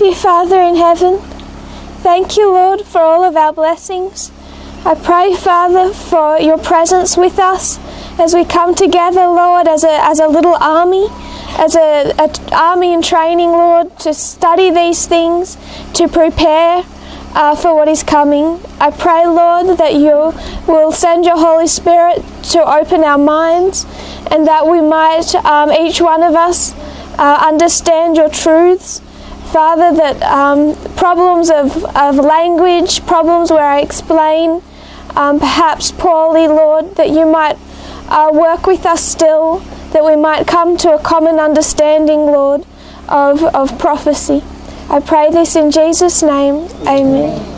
you, Father in heaven. Thank you, Lord, for all of our blessings. I pray, Father, for your presence with us as we come together, Lord, as a little army, as an army in training, Lord, to study these things, to prepare for what is coming. I pray, Lord, that you will send your Holy Spirit to open our minds, and that we might, each one of us, understand your truths. Father, that problems of language, problems where I explain perhaps poorly, Lord, that you might work with us still, that we might come to a common understanding, Lord, of prophecy. I pray this in Jesus' name. Amen.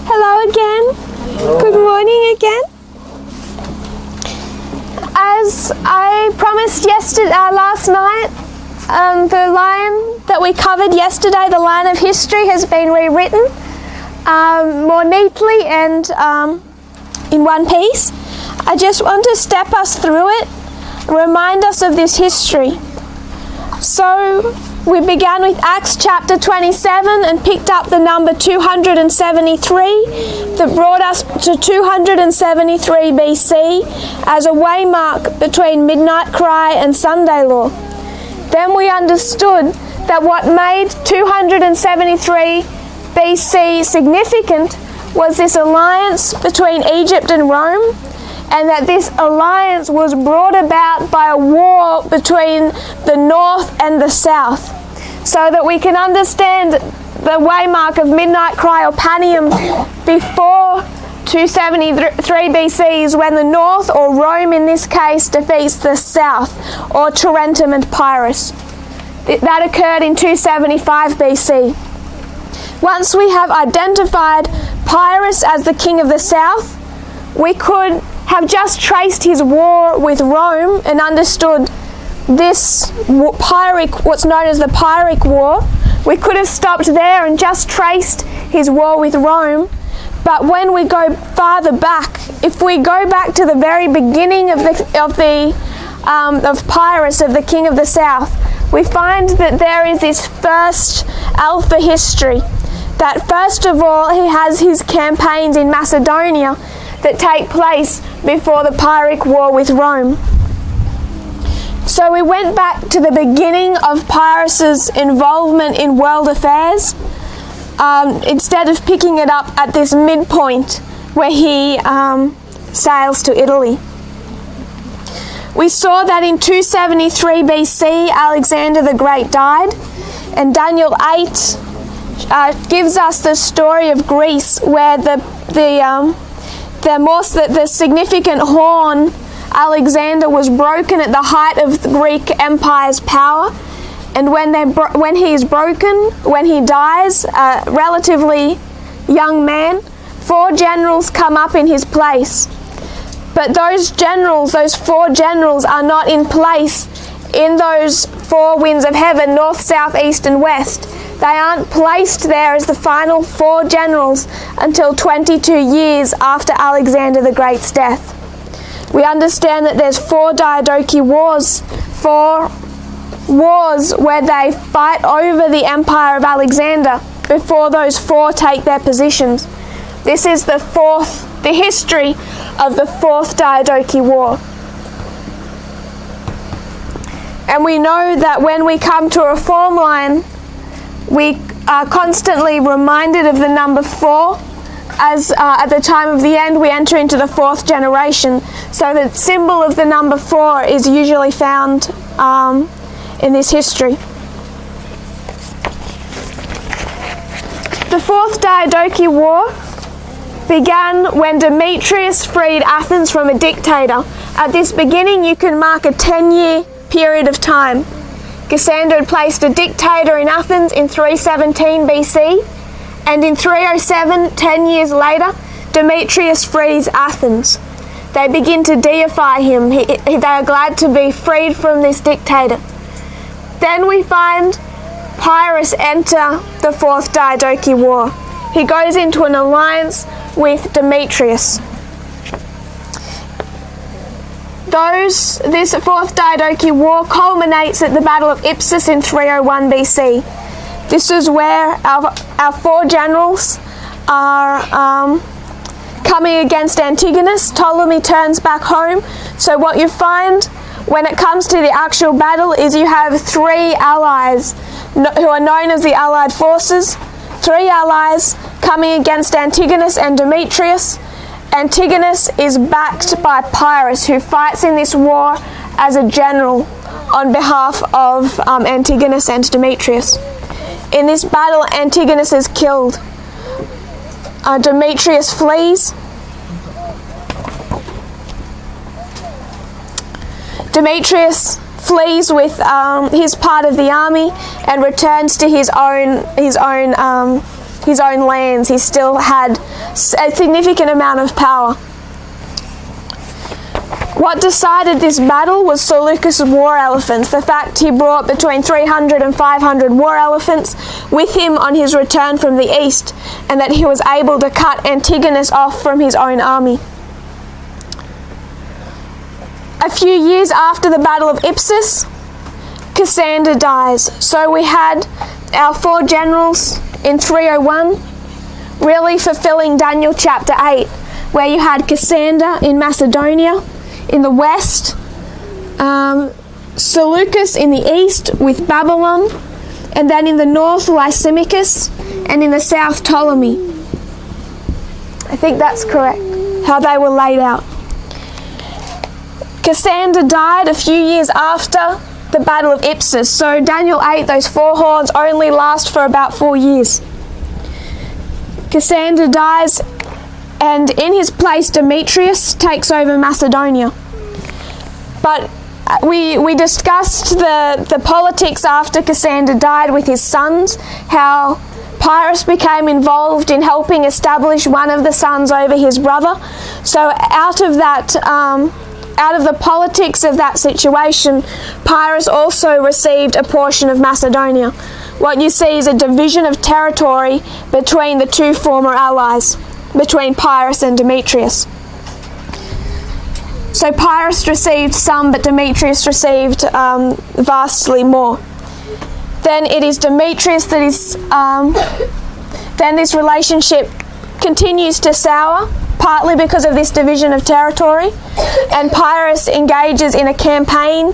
Hello again. Hello. Good morning again. As I promised last night, the line that we covered yesterday, the line of history, has been rewritten more neatly and in one piece. I just want to step us through it, remind us of this history. So we began with Acts chapter 27 and picked up the number 273 that brought us to 273 BC as a waymark between midnight cry and Sunday law. Then we understood that what made 273 BC significant was this alliance between Egypt and Rome, and that this alliance was brought about by a war between the north and the south, so that we can understand the waymark of midnight cry or Panium before 273 BC is when the north, or Rome in this case, defeats the south, or Tarentum and Pyrrhus. That occurred in 275 BC. Once we have identified Pyrrhus as the king of the south, we could have just traced his war with Rome and understood this Pyrrhic, what's known as the Pyrrhic War. We could have stopped there and just traced his war with Rome. But when we go farther back, if we go back to the very beginning of Pyrrhus, of the king of the south, we find that there is this first alpha history. That first of all, he has his campaigns in Macedonia that take place before the Pyrrhic War with Rome. So we went back to the beginning of Pyrrhus's involvement in world affairs, instead of picking it up at this midpoint where he sails to Italy. We saw that in 273 BC, Alexander the Great died, and Daniel 8 gives us the story of Greece, where the significant horn, Alexander, was broken at the height of the Greek Empire's power. And when he is broken, when he dies, a relatively young man, 4 generals come up in his place. But those 4 generals, are not in place in those 4 winds of heaven, north, south, east, and west. They aren't placed there as the final 4 generals until 22 years after Alexander the Great's death. We understand that there's 4 Diadochi wars, 4 wars where they fight over the empire of Alexander before those 4 take their positions. This is the history of the 4th Diadochi War. And we know that when we come to a reform line, we are constantly reminded of the number 4, as at the time of the end we enter into the 4th generation. So the symbol of the number 4 is usually found in this history. The 4th Diadochi War began when Demetrius freed Athens from a dictator. At this beginning you can mark a 10-year period of time. Cassander had placed a dictator in Athens in 317 BC, and in 307, 10 years later, Demetrius frees Athens. They begin to deify him. They are glad to be freed from this dictator. Then we find Pyrrhus enter the Fourth Diadochi War. He goes into an alliance with Demetrius. This Fourth Diadochi War culminates at the Battle of Ipsus in 301 BC. This is where our four generals are coming against Antigonus. Ptolemy turns back home. So what you find when it comes to the actual battle is you have three allies who are known as the Allied Forces. Three allies coming against Antigonus and Demetrius. Antigonus is backed by Pyrrhus, who fights in this war as a general on behalf of Antigonus and Demetrius. In this battle, Antigonus is killed. Demetrius flees. Demetrius flees with his part of the army and returns to his own lands. He still had a significant amount of power. What decided this battle was Seleucus' war elephants. The fact he brought between 300 and 500 war elephants with him on his return from the east, and that he was able to cut Antigonus off from his own army. A few years after the Battle of Ipsus, Cassander dies. So we had our four generals in 301, really fulfilling Daniel chapter 8, where you had Cassander in Macedonia in the west, Seleucus in the east with Babylon, and then in the north Lysimachus, and in the south Ptolemy. I think that's correct, how they were laid out. Cassander died a few years after the Battle of Ipsus, so Daniel 8, those four hordes only last for about 4 years. Cassander dies, and in his place Demetrius takes over Macedonia. But we discussed the politics after Cassander died with his sons, how Pyrrhus became involved in helping establish one of the sons over his brother. So out of the politics of that situation, Pyrrhus also received a portion of Macedonia. What you see is a division of territory between the two former allies, between Pyrrhus and Demetrius. So Pyrrhus received some, but Demetrius received vastly more. Then it is Demetrius that is, then this relationship continues to sour, partly because of this division of territory, and Pyrrhus engages in a campaign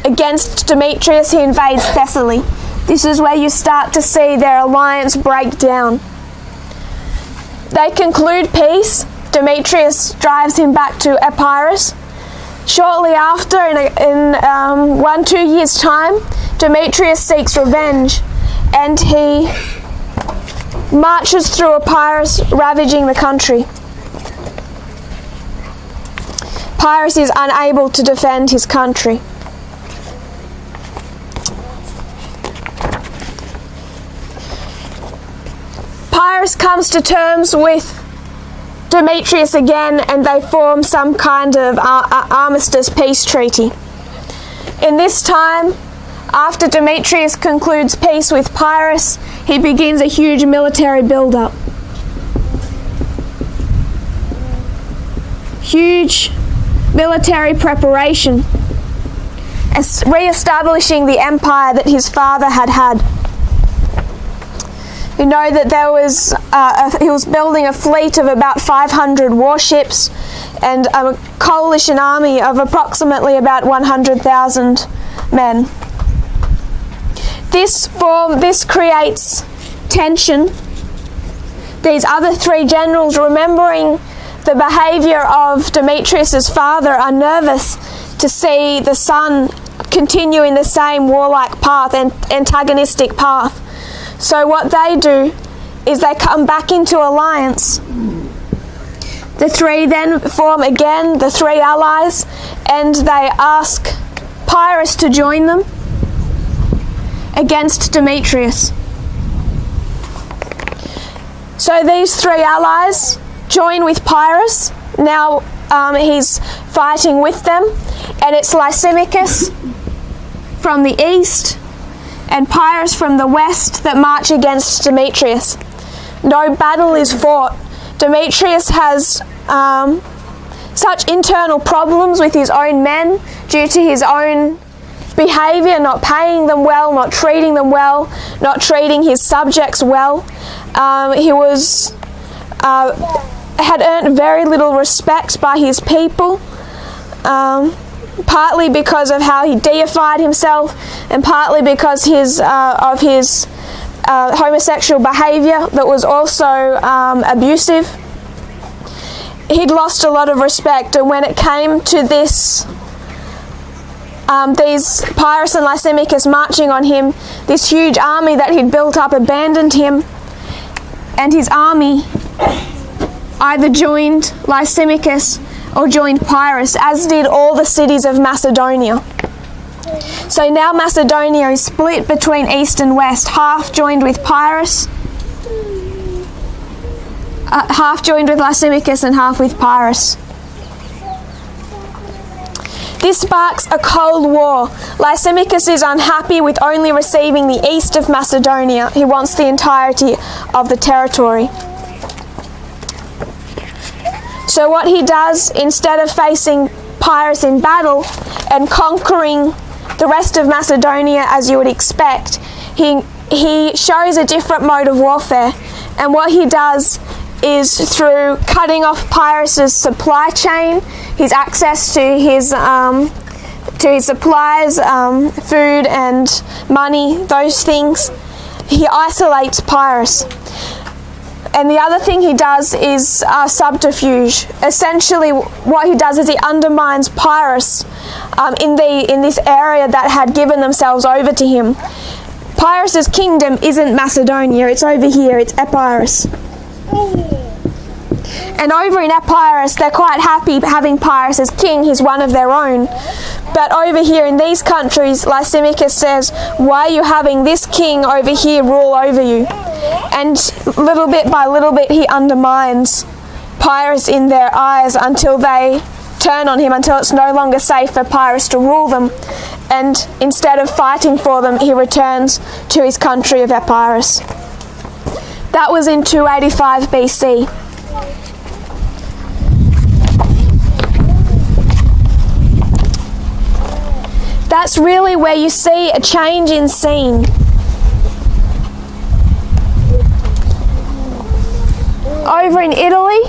against Demetrius. He invades Thessaly. This is where you start to see their alliance break down. They conclude peace. Demetrius drives him back to Epirus. Shortly after, in 1-2 years' time, Demetrius seeks revenge, and he marches through Epirus, ravaging the country. Pyrrhus is unable to defend his country. Pyrrhus comes to terms with Demetrius again, and they form some kind of armistice peace treaty. In this time, after Demetrius concludes peace with Pyrrhus, he begins a huge military build-up. Huge military preparation, as re-establishing the empire that his father had had. We know that he was building a fleet of about 500 warships and a coalition army of approximately about 100,000 men. This creates tension. These other three generals, remembering the behaviour of Demetrius' father, are nervous to see the son continue in the same warlike path and antagonistic path. So what they do is they come back into alliance. The three then form again, the three allies, and they ask Pyrrhus to join them against Demetrius. So these three allies join with Pyrrhus. Now he's fighting with them, and it's Lysimachus from the east, and Pyrrhus from the west that march against Demetrius. No battle is fought. Demetrius has such internal problems with his own men due to his own behaviour, not paying them well, not treating them well, not treating his subjects well. He had earned very little respect by his people, partly because of how he deified himself, and partly because of his homosexual behaviour that was also abusive. He'd lost a lot of respect, and when it came to this, these Pyrrhus and Lysimachus marching on him, this huge army that he'd built up abandoned him, and his army either joined Lysimachus or joined Pyrrhus, as did all the cities of Macedonia. So now Macedonia is split between east and west, half joined with Pyrrhus, half joined with Lysimachus and half with Pyrrhus. This sparks a cold war. Lysimachus is unhappy with only receiving the east of Macedonia. He wants the entirety of the territory. So what he does, instead of facing Pyrrhus in battle and conquering the rest of Macedonia as you would expect, he shows a different mode of warfare. And what he does is, through cutting off Pyrrhus's supply chain, his access to his supplies, food and money, those things, he isolates Pyrrhus. And the other thing he does is subterfuge. Essentially, what he does is he undermines Pyrrhus in this area that had given themselves over to him. Pyrrhus's kingdom isn't Macedonia; it's over here. It's Epirus. And over in Epirus, they're quite happy having Pyrrhus as king. He's one of their own. But over here in these countries, Lysimachus says, "Why are you having this king over here rule over you?" And little bit by little bit, he undermines Pyrrhus in their eyes until they turn on him, until it's no longer safe for Pyrrhus to rule them. And instead of fighting for them, he returns to his country of Epirus. That was in 285 BC. That's really where you see a change in scene. Over in Italy,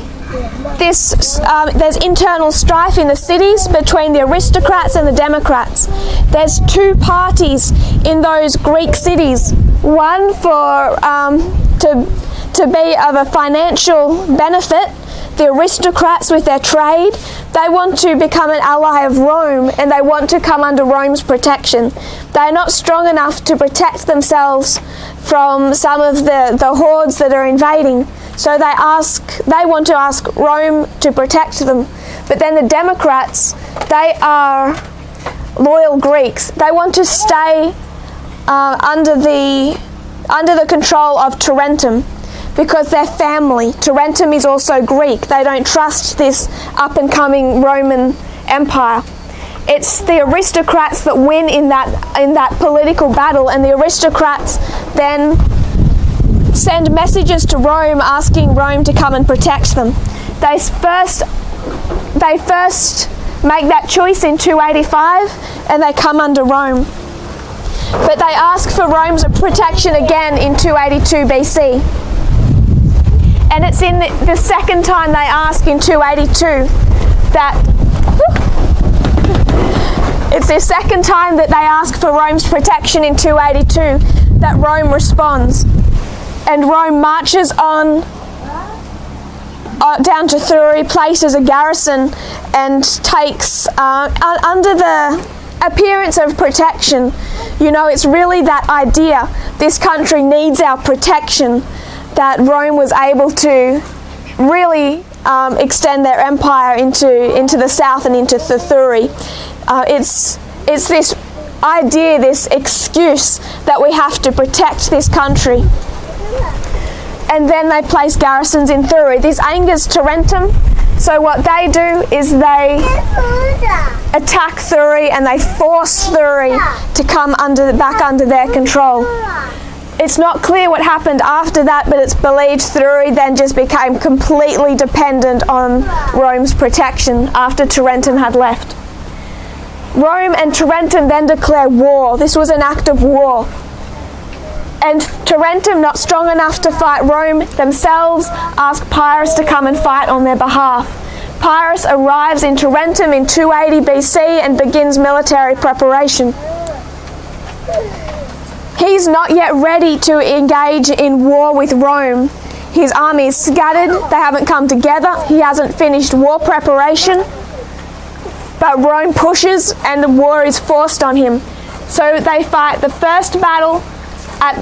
there's internal strife in the cities between the aristocrats and the democrats. There's two parties in those Greek cities. One for to be of a financial benefit. The aristocrats with their trade, they want to become an ally of Rome, and they want to come under Rome's protection. They're not strong enough to protect themselves from some of the hordes that are invading. So they want to ask Rome to protect them. But then the Democrats, they are loyal Greeks. They want to stay under the control of Tarentum, because they're family. Tarentum is also Greek. They don't trust this up-and-coming Roman Empire. It's the aristocrats that win in that political battle, and the aristocrats then send messages to Rome asking Rome to come and protect them. They first make that choice in 285, and they come under Rome. But they ask for Rome's protection again in 282 BC. And it's in the second time they ask in 282 that it's the second time that they ask for Rome's protection in 282 that Rome responds. And Rome marches on down to Thurii, places a garrison, and takes under the appearance of protection. You know, it's really that idea, this country needs our protection, that Rome was able to really extend their empire into the south and into Thurii. It's this idea, this excuse that we have to protect this country. And then they place garrisons in Thurii. This angers Tarentum, So what they do is they attack Thuri and they force Thuri to come back under their control. It's not clear what happened after that, but it's believed Thuri then just became completely dependent on Rome's protection after Tarentum had left. Rome and Tarentum then declare war. This was an act of war. And Tarentum, not strong enough to fight Rome themselves, ask Pyrrhus to come and fight on their behalf. Pyrrhus arrives in Tarentum in 280 BC and begins military preparation. He's not yet ready to engage in war with Rome. His army is scattered, they haven't come together, he hasn't finished war preparation, but Rome pushes and the war is forced on him. So they fight the first battle at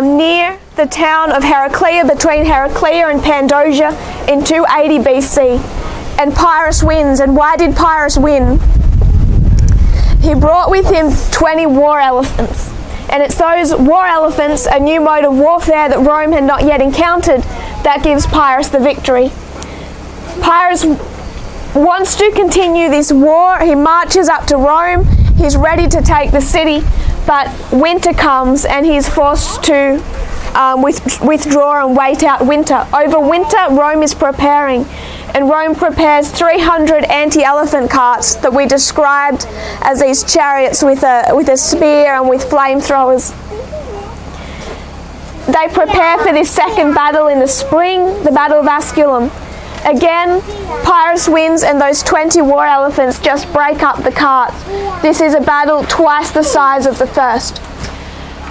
near the town of Heraclea, between Heraclea and Pandosia in 280 BC. And Pyrrhus wins. And why did Pyrrhus win? He brought with him 20 war elephants. And it's those war elephants, a new mode of warfare that Rome had not yet encountered, that gives Pyrrhus the victory. Pyrrhus wants to continue this war. He marches up to Rome. He's ready to take the city, but winter comes and he's forced to withdraw and wait out winter. Over winter, Rome is preparing, and Rome prepares 300 anti-elephant carts that we described as these chariots with a spear and with flamethrowers. They prepare for this second battle in the spring, the Battle of Asculum. Again, Pyrrhus wins and those 20 war elephants just break up the carts. This is a battle twice the size of the first.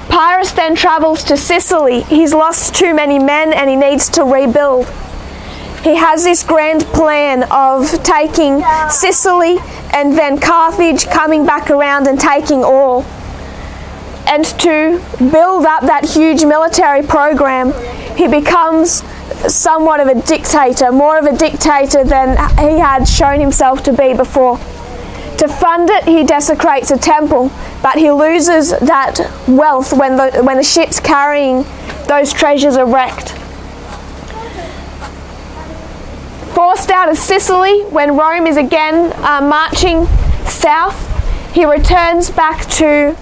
Pyrrhus then travels to Sicily. He's lost too many men and he needs to rebuild. He has this grand plan of taking Sicily and then Carthage, coming back around and taking all. And to build up that huge military program, he becomes somewhat of a dictator, more of a dictator than he had shown himself to be before. To fund it, he desecrates a temple, but he loses that wealth when the ships carrying those treasures are wrecked. Forced out of Sicily, when Rome is again marching south, he returns back to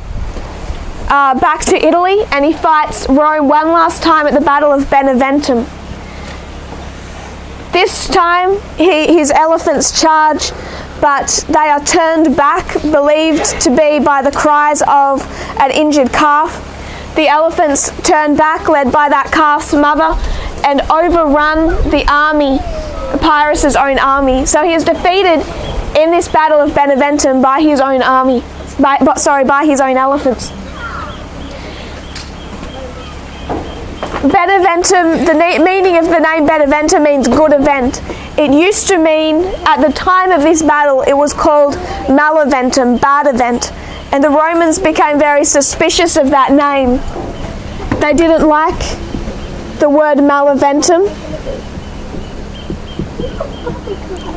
Italy and he fights Rome one last time at the Battle of Beneventum. This time his elephants charge, but they are turned back, believed to be by the cries of an injured calf. The elephants turn back, led by that calf's mother, and overrun the army, Pyrrhus' own army. So he is defeated in this Battle of Beneventum by his own army, by his own elephants. Beneventum, the meaning of the name Beneventum means good event. It used to mean, at the time of this battle, it was called Maleventum, bad event. And the Romans became very suspicious of that name. They didn't like the word Maleventum.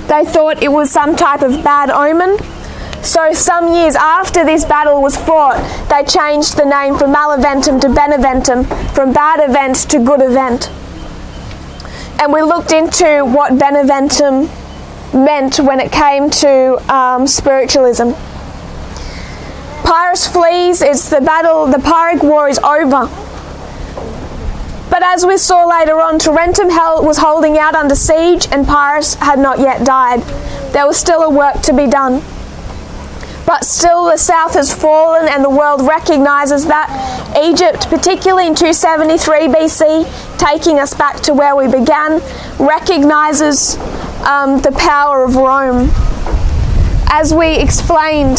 They thought it was some type of bad omen. So some years after this battle was fought, they changed the name from Maleventum to Beneventum, from bad event to good event. And we looked into what Beneventum meant when it came to spiritualism. Pyrrhus flees, it's the battle, the Pyrrhic War is over. But as we saw later on, Tarentum was holding out under siege and Pyrrhus had not yet died. There was still a work to be done. But still the south has fallen and the world recognises that. Egypt, particularly in 273 BC, taking us back to where we began, recognises the power of Rome. As we explained,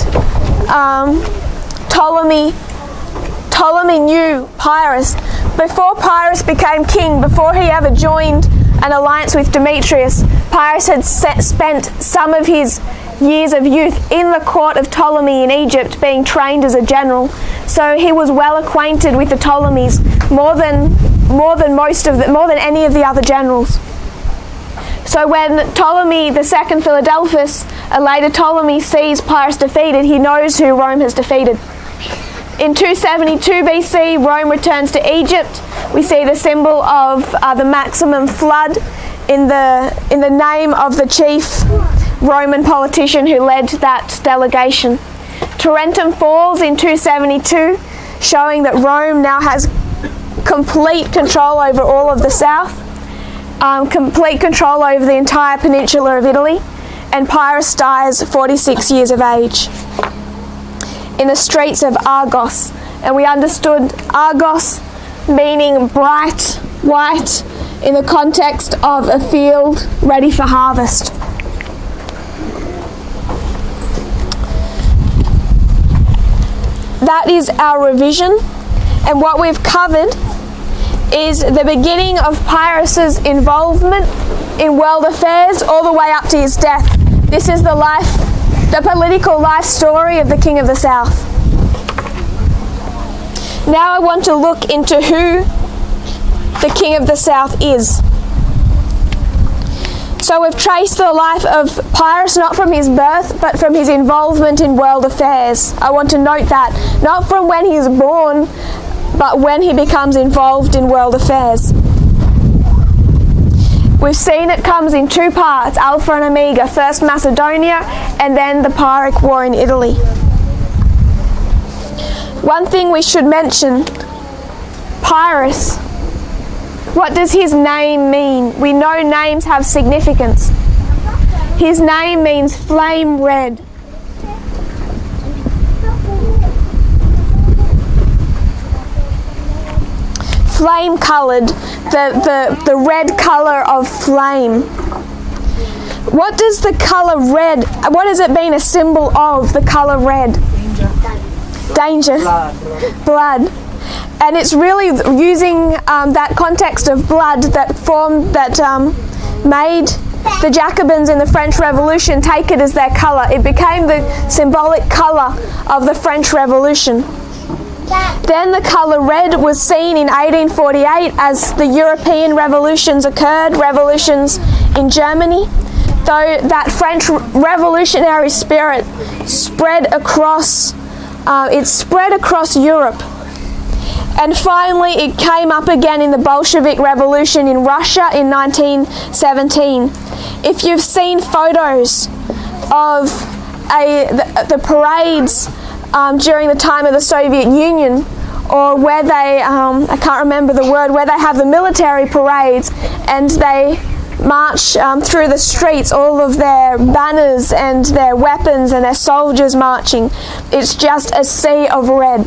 Ptolemy knew Pyrrhus. Before Pyrrhus became king, before he ever joined an alliance with Demetrius, Pyrrhus had spent some of his years of youth in the court of Ptolemy in Egypt, being trained as a general. So he was well acquainted with the Ptolemies, more than any of the other generals. So when Ptolemy II Philadelphus, a later Ptolemy, sees Pyrrhus defeated, he knows who Rome has defeated. In 272 BC, Rome returns to Egypt. We see the symbol of the maximum flood in the name of the chief Roman politician who led that delegation. Tarentum falls in 272, showing that Rome now has complete control over all of the south, complete control over the entire peninsula of Italy, and Pyrrhus dies 46 years of age in the streets of Argos. And we understood Argos meaning bright white in the context of a field ready for harvest. That is our revision, and what we've covered is the beginning of Pyrrhus's involvement in world affairs all the way up to his death. This is the political life story of the King of the South. Now I want to look into who the King of the South is. So we've traced the life of Pyrrhus not from his birth, but from his involvement in world affairs. I want to note that, not from when he is born, but when he becomes involved in world affairs. We've seen it comes in two parts, Alpha and Omega, first Macedonia and then the Pyrrhic War in Italy. One thing we should mention, Pyrrhus, what does his name mean? We know names have significance. His name means flame red. Flame coloured, the red colour of flame. What does the colour red, what has it been a symbol of, the colour red? Danger. Blood. And it's really using that context of blood that made the Jacobins in the French Revolution take it as their colour. It became the symbolic colour of the French Revolution. Then the colour red was seen in 1848 as the European revolutions occurred, revolutions in Germany, though that French revolutionary spirit spread across Europe. And finally it came up again in the Bolshevik Revolution in Russia in 1917. If you've seen photos of the parades during the time of the Soviet Union, or where they, I can't remember the word, where they have the military parades and they march through the streets, all of their banners and their weapons and their soldiers marching, it's just a sea of red.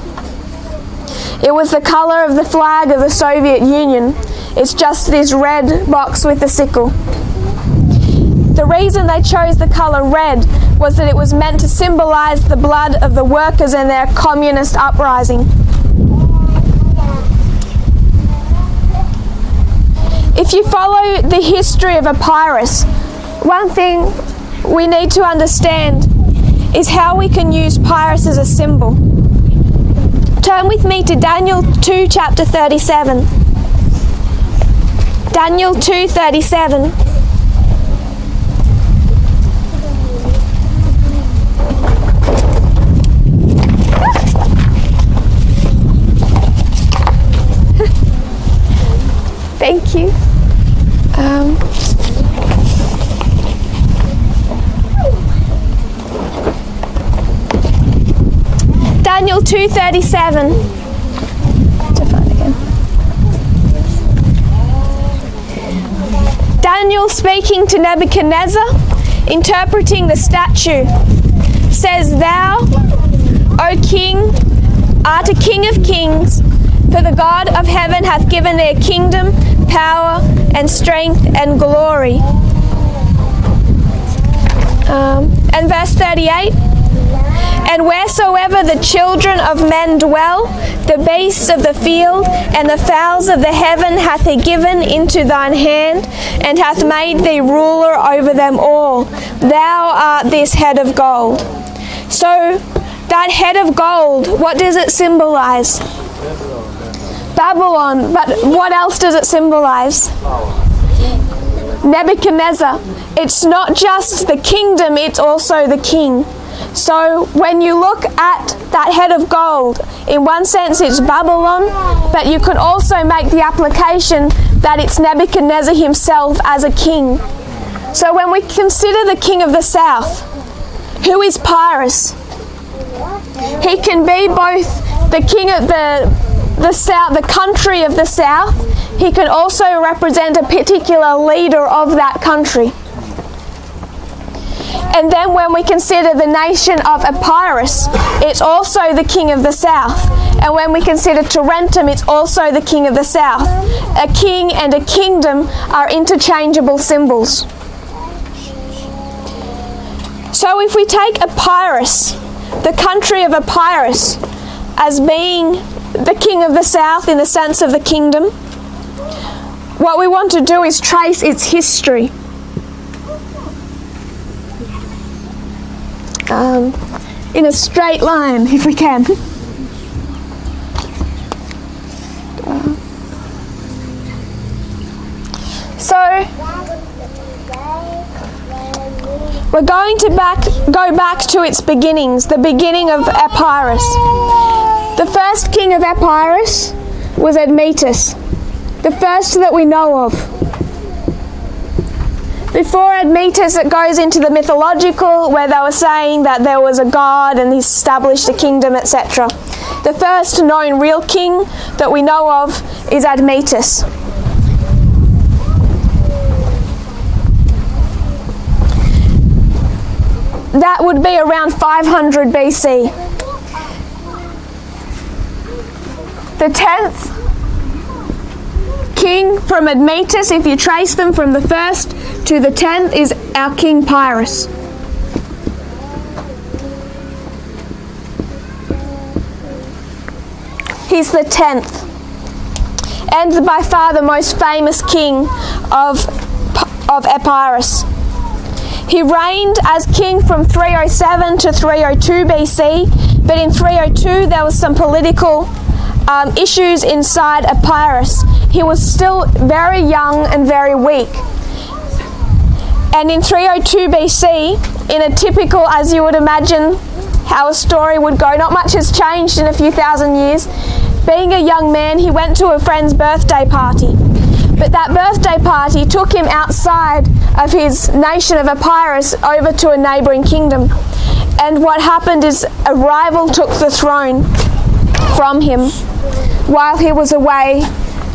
It was the colour of the flag of the Soviet Union. It's just this red box with the sickle. The reason they chose the colour red was that it was meant to symbolise the blood of the workers and their communist uprising. If you follow the history of Epirus, one thing we need to understand is how we can use Pyrrhus as a symbol. Turn with me to Daniel 2, chapter 37. Daniel 2:37. Thank you. Daniel 2:37. To find again. Daniel, speaking to Nebuchadnezzar, interpreting the statue, says, "Thou, O King, art a King of kings, for the God of heaven hath given thee a kingdom, power, and strength, and glory." And verse 38, "And wheresoever the children of men dwell, the beasts of the field and the fowls of the heaven hath he given into thine hand, and hath made thee ruler over them all. Thou art this head of gold." So that head of gold, what does it symbolize? Babylon. But what else does it symbolize? Nebuchadnezzar. It's not just the kingdom, it's also the king. So when you look at that head of gold, in one sense it's Babylon, but you can also make the application that it's Nebuchadnezzar himself as a king. So when we consider the king of the south, who is Pyrrhus? He can be both the king of the south, the country of the south. He can also represent a particular leader of that country. And then when we consider the nation of Epirus, it's also the king of the south. And when we consider Tarentum, it's also the king of the south. A king and a kingdom are interchangeable symbols. So if we take Epirus, the country of Epirus, as being the king of the south in the sense of the kingdom, what we want to do is trace its history. In a straight line, if we can. So, we're going to go back to its beginnings, the beginning of Epirus. The first king of Epirus was Admetus, the first that we know of. Before Admetus, it goes into the mythological, where they were saying that there was a god and he established a kingdom, etc. The first known real king that we know of is Admetus. That would be around 500 BC. The 10th king from Admetus, if you trace them from the 1st to the 10th, is our king Pyrrhus. He's the 10th and by far the most famous king of Epirus. He reigned as king from 307 to 302 BC, but in 302 there was some political issues inside Epirus. He was still very young and very weak. And in 302 BC, in a typical, as you would imagine how a story would go, not much has changed in a few thousand years. Being a young man, he went to a friend's birthday party. But that birthday party took him outside of his nation of Epirus over to a neighbouring kingdom. And what happened is a rival took the throne from him while he was away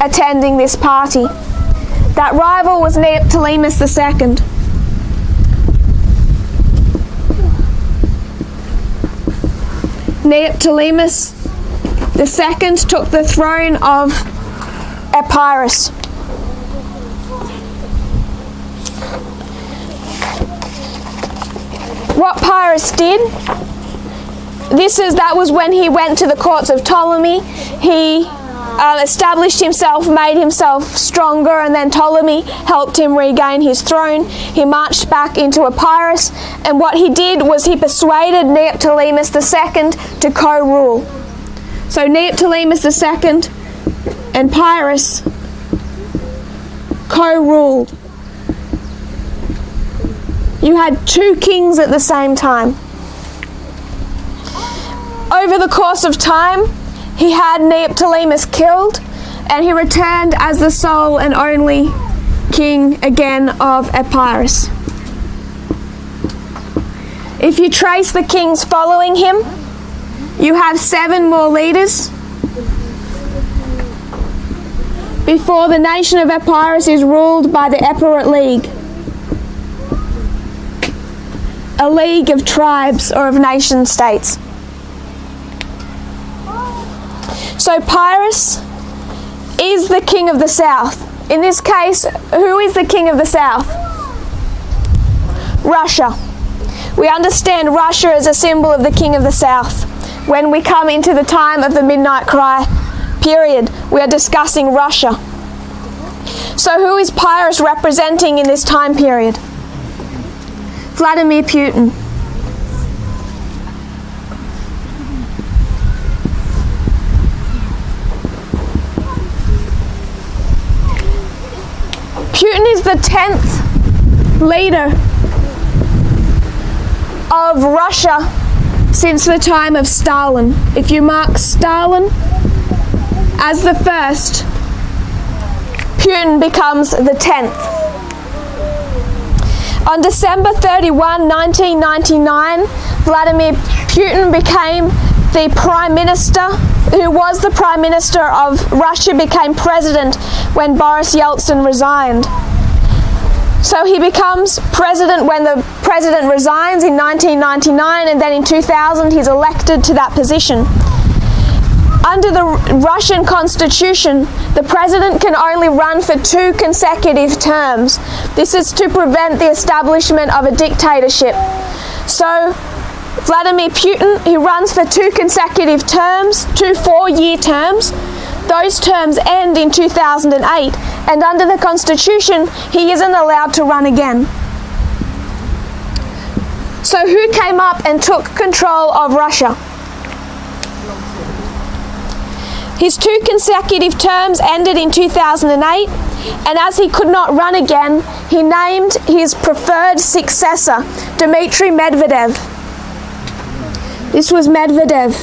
attending this party. That rival was Neoptolemus II. Neoptolemus II took the throne of Epirus. What Pyrrhus did, that was when he went to the courts of Ptolemy. He established himself, made himself stronger, and then Ptolemy helped him regain his throne. He marched back into Epirus, and what he did was he persuaded Neoptolemus II to co-rule. So Neoptolemus II and Pyrrhus co-ruled. You had two kings at the same time. Over the course of time, he had Neoptolemus killed, and he returned as the sole and only king again of Epirus. If you trace the kings following him, you have 7 more leaders before the nation of Epirus is ruled by the Epirot League, a league of tribes or of nation states. So Pyrrhus is the king of the south. In this case, who is the king of the south? Russia. We understand Russia as a symbol of the king of the south. When we come into the time of the Midnight Cry period, we are discussing Russia. So who is Pyrrhus representing in this time period? Vladimir Putin. Putin is the 10th leader of of Russia since the time of Stalin. If you mark Stalin as the first, Putin becomes the 10th. On December 31, 1999, Vladimir Putin became the Prime Minister, who was the Prime Minister of Russia, became president when Boris Yeltsin resigned. So he becomes president when the president resigns in 1999, and then in 2000 he's elected to that position. Under the Russian constitution, the president can only run for 2 consecutive terms. This is to prevent the establishment of a dictatorship. So Vladimir Putin, he runs for 2 consecutive terms, 2 4-year terms. Those terms end in 2008, and under the constitution, he isn't allowed to run again. So who came up and took control of Russia? His 2 consecutive terms ended in 2008, and as he could not run again, he named his preferred successor, Dmitry Medvedev. This was Medvedev.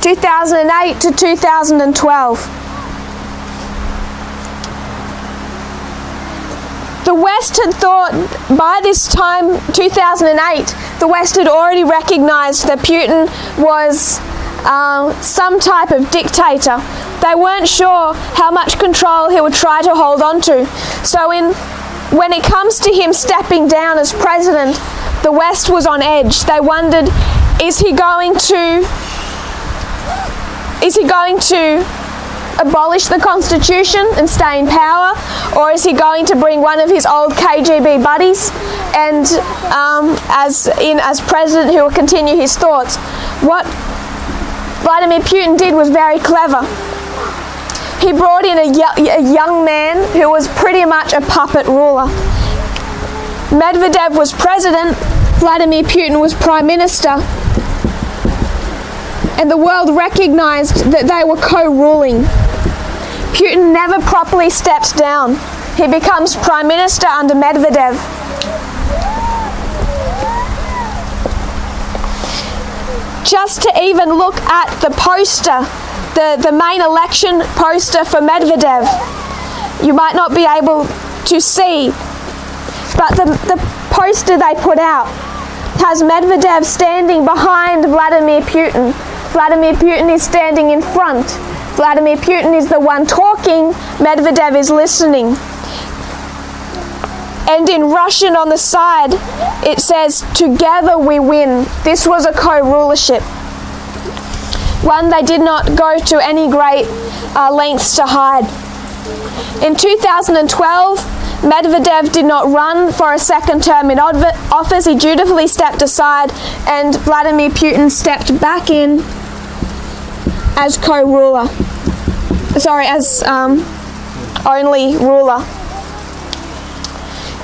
From 2008 to 2012. The West had thought by this time, 2008, the West had already recognized that Putin was some type of dictator. They weren't sure how much control he would try to hold on to. So when it comes to him stepping down as president, the West was on edge. They wondered, is he going to abolish the constitution and stay in power, or is he going to bring one of his old KGB buddies and as president who will continue his thoughts? What Vladimir Putin did was very clever. He brought in a young man who was pretty much a puppet ruler. Medvedev was president, Vladimir Putin was prime minister, and the world recognized that they were co-ruling. Putin never properly steps down. He becomes prime minister under Medvedev. Just to even look at the poster, the main election poster for Medvedev, you might not be able to see, but the poster they put out has Medvedev standing behind Vladimir Putin. Vladimir Putin is standing in front. Vladimir Putin is the one talking, Medvedev is listening. And in Russian on the side, it says, "Together we win." This was a co-rulership, one they did not go to any great lengths to hide. In 2012, Medvedev did not run for a second term in office. He dutifully stepped aside, and Vladimir Putin stepped back in as co-ruler. As only ruler.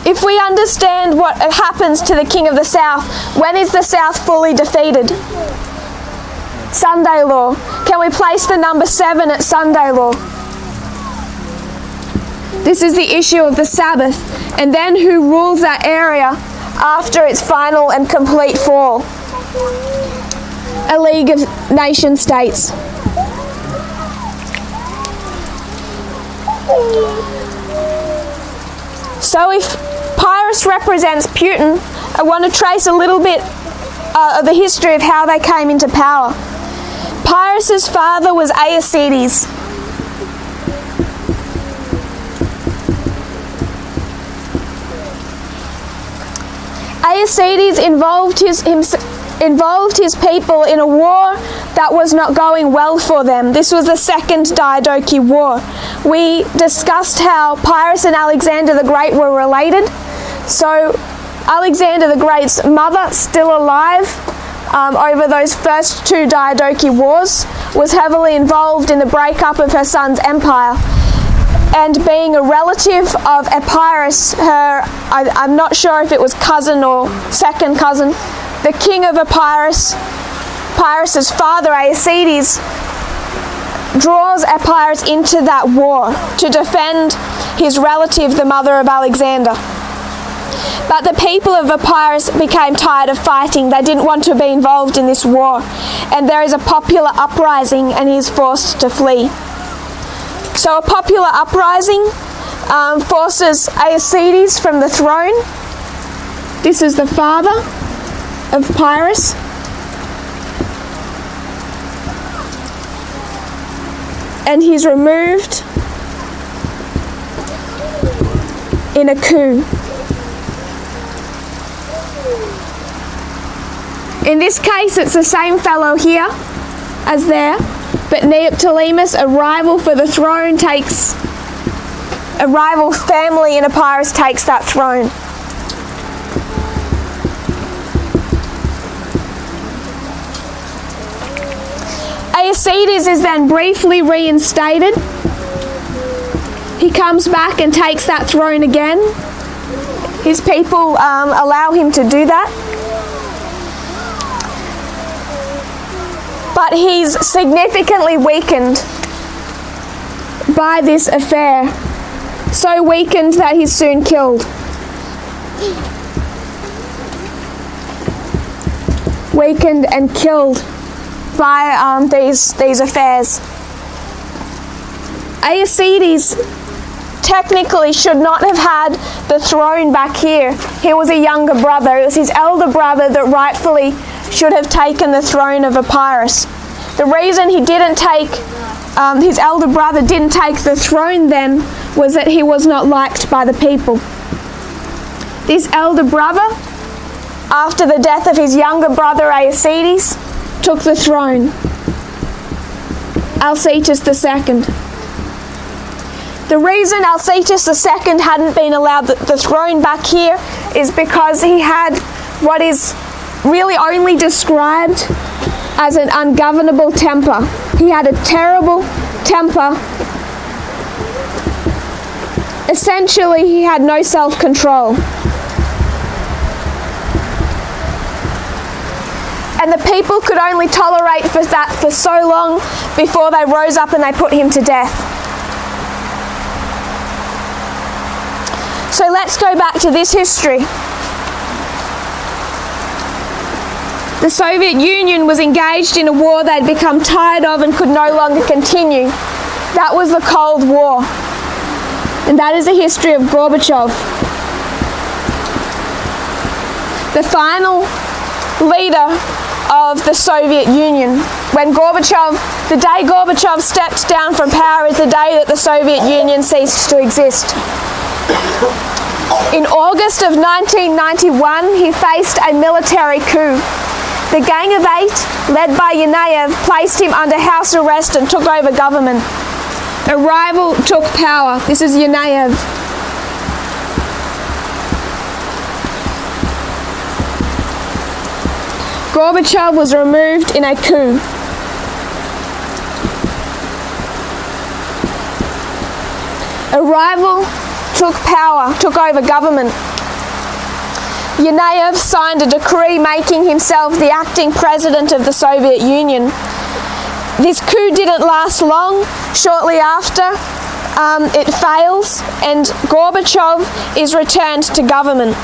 If we understand what happens to the King of the South, when is the South fully defeated? Sunday law. Can we place the number 7 at Sunday law? This is the issue of the Sabbath, and then who rules that area after its final and complete fall? A League of Nation States. So if Pyrrhus represents Putin, I want to trace a little bit of the history of how they came into power. Pyrrhus's father was Aeacides. Aeacides involved his people in a war that was not going well for them. This was the Second Diadochi War. We discussed how Pyrrhus and Alexander the Great were related. So Alexander the Great's mother, still alive over those first 2 Diadochi Wars, was heavily involved in the breakup of her son's empire. And being a relative of Epirus, I'm not sure if it was cousin or second cousin, the king of Epirus, Pyrrhus's father Aeacides, draws Epirus into that war to defend his relative, the mother of Alexander. But the people of Epirus became tired of fighting. They didn't want to be involved in this war. And there is a popular uprising and he is forced to flee. So a popular uprising forces Aeacides from the throne. This is the father of Pyrrhus. And he's removed in a coup. In this case, it's the same fellow here as there, but Neoptolemus, a rival for the throne, a rival family in Epirus takes that throne. Aeacides is then briefly reinstated. He comes back and takes that throne again. His people allow him to do that. But he's significantly weakened by this affair. So weakened that he's soon killed. Weakened and killed by these affairs. Aeacides technically should not have had the throne back here. He was a younger brother. It was his elder brother that rightfully should have taken the throne of Epirus. The reason he didn't take, his elder brother didn't take the throne then was that he was not liked by the people. This elder brother, after the death of his younger brother Aeacides, took the throne. Alcetus II. The reason Alcetus II hadn't been allowed the throne back here is because he had what is really only described as an ungovernable temper. He had a terrible temper. Essentially, he had no self-control. And the people could only tolerate that for so long before they rose up and they put him to death. So let's go back to this history. The Soviet Union was engaged in a war they'd become tired of and could no longer continue. That was the Cold War. And that is the history of Gorbachev. The final leader of the Soviet Union. The day Gorbachev stepped down from power is the day that the Soviet Union ceased to exist. In August of 1991, he faced a military coup. The Gang of Eight, led by Yanayev, placed him under house arrest and took over government. A rival took power. This is Yanayev. Gorbachev was removed in a coup. A rival took power, took over government. Yanayev signed a decree making himself the acting president of the Soviet Union. This coup didn't last long. Shortly after, it fails and Gorbachev is returned to government.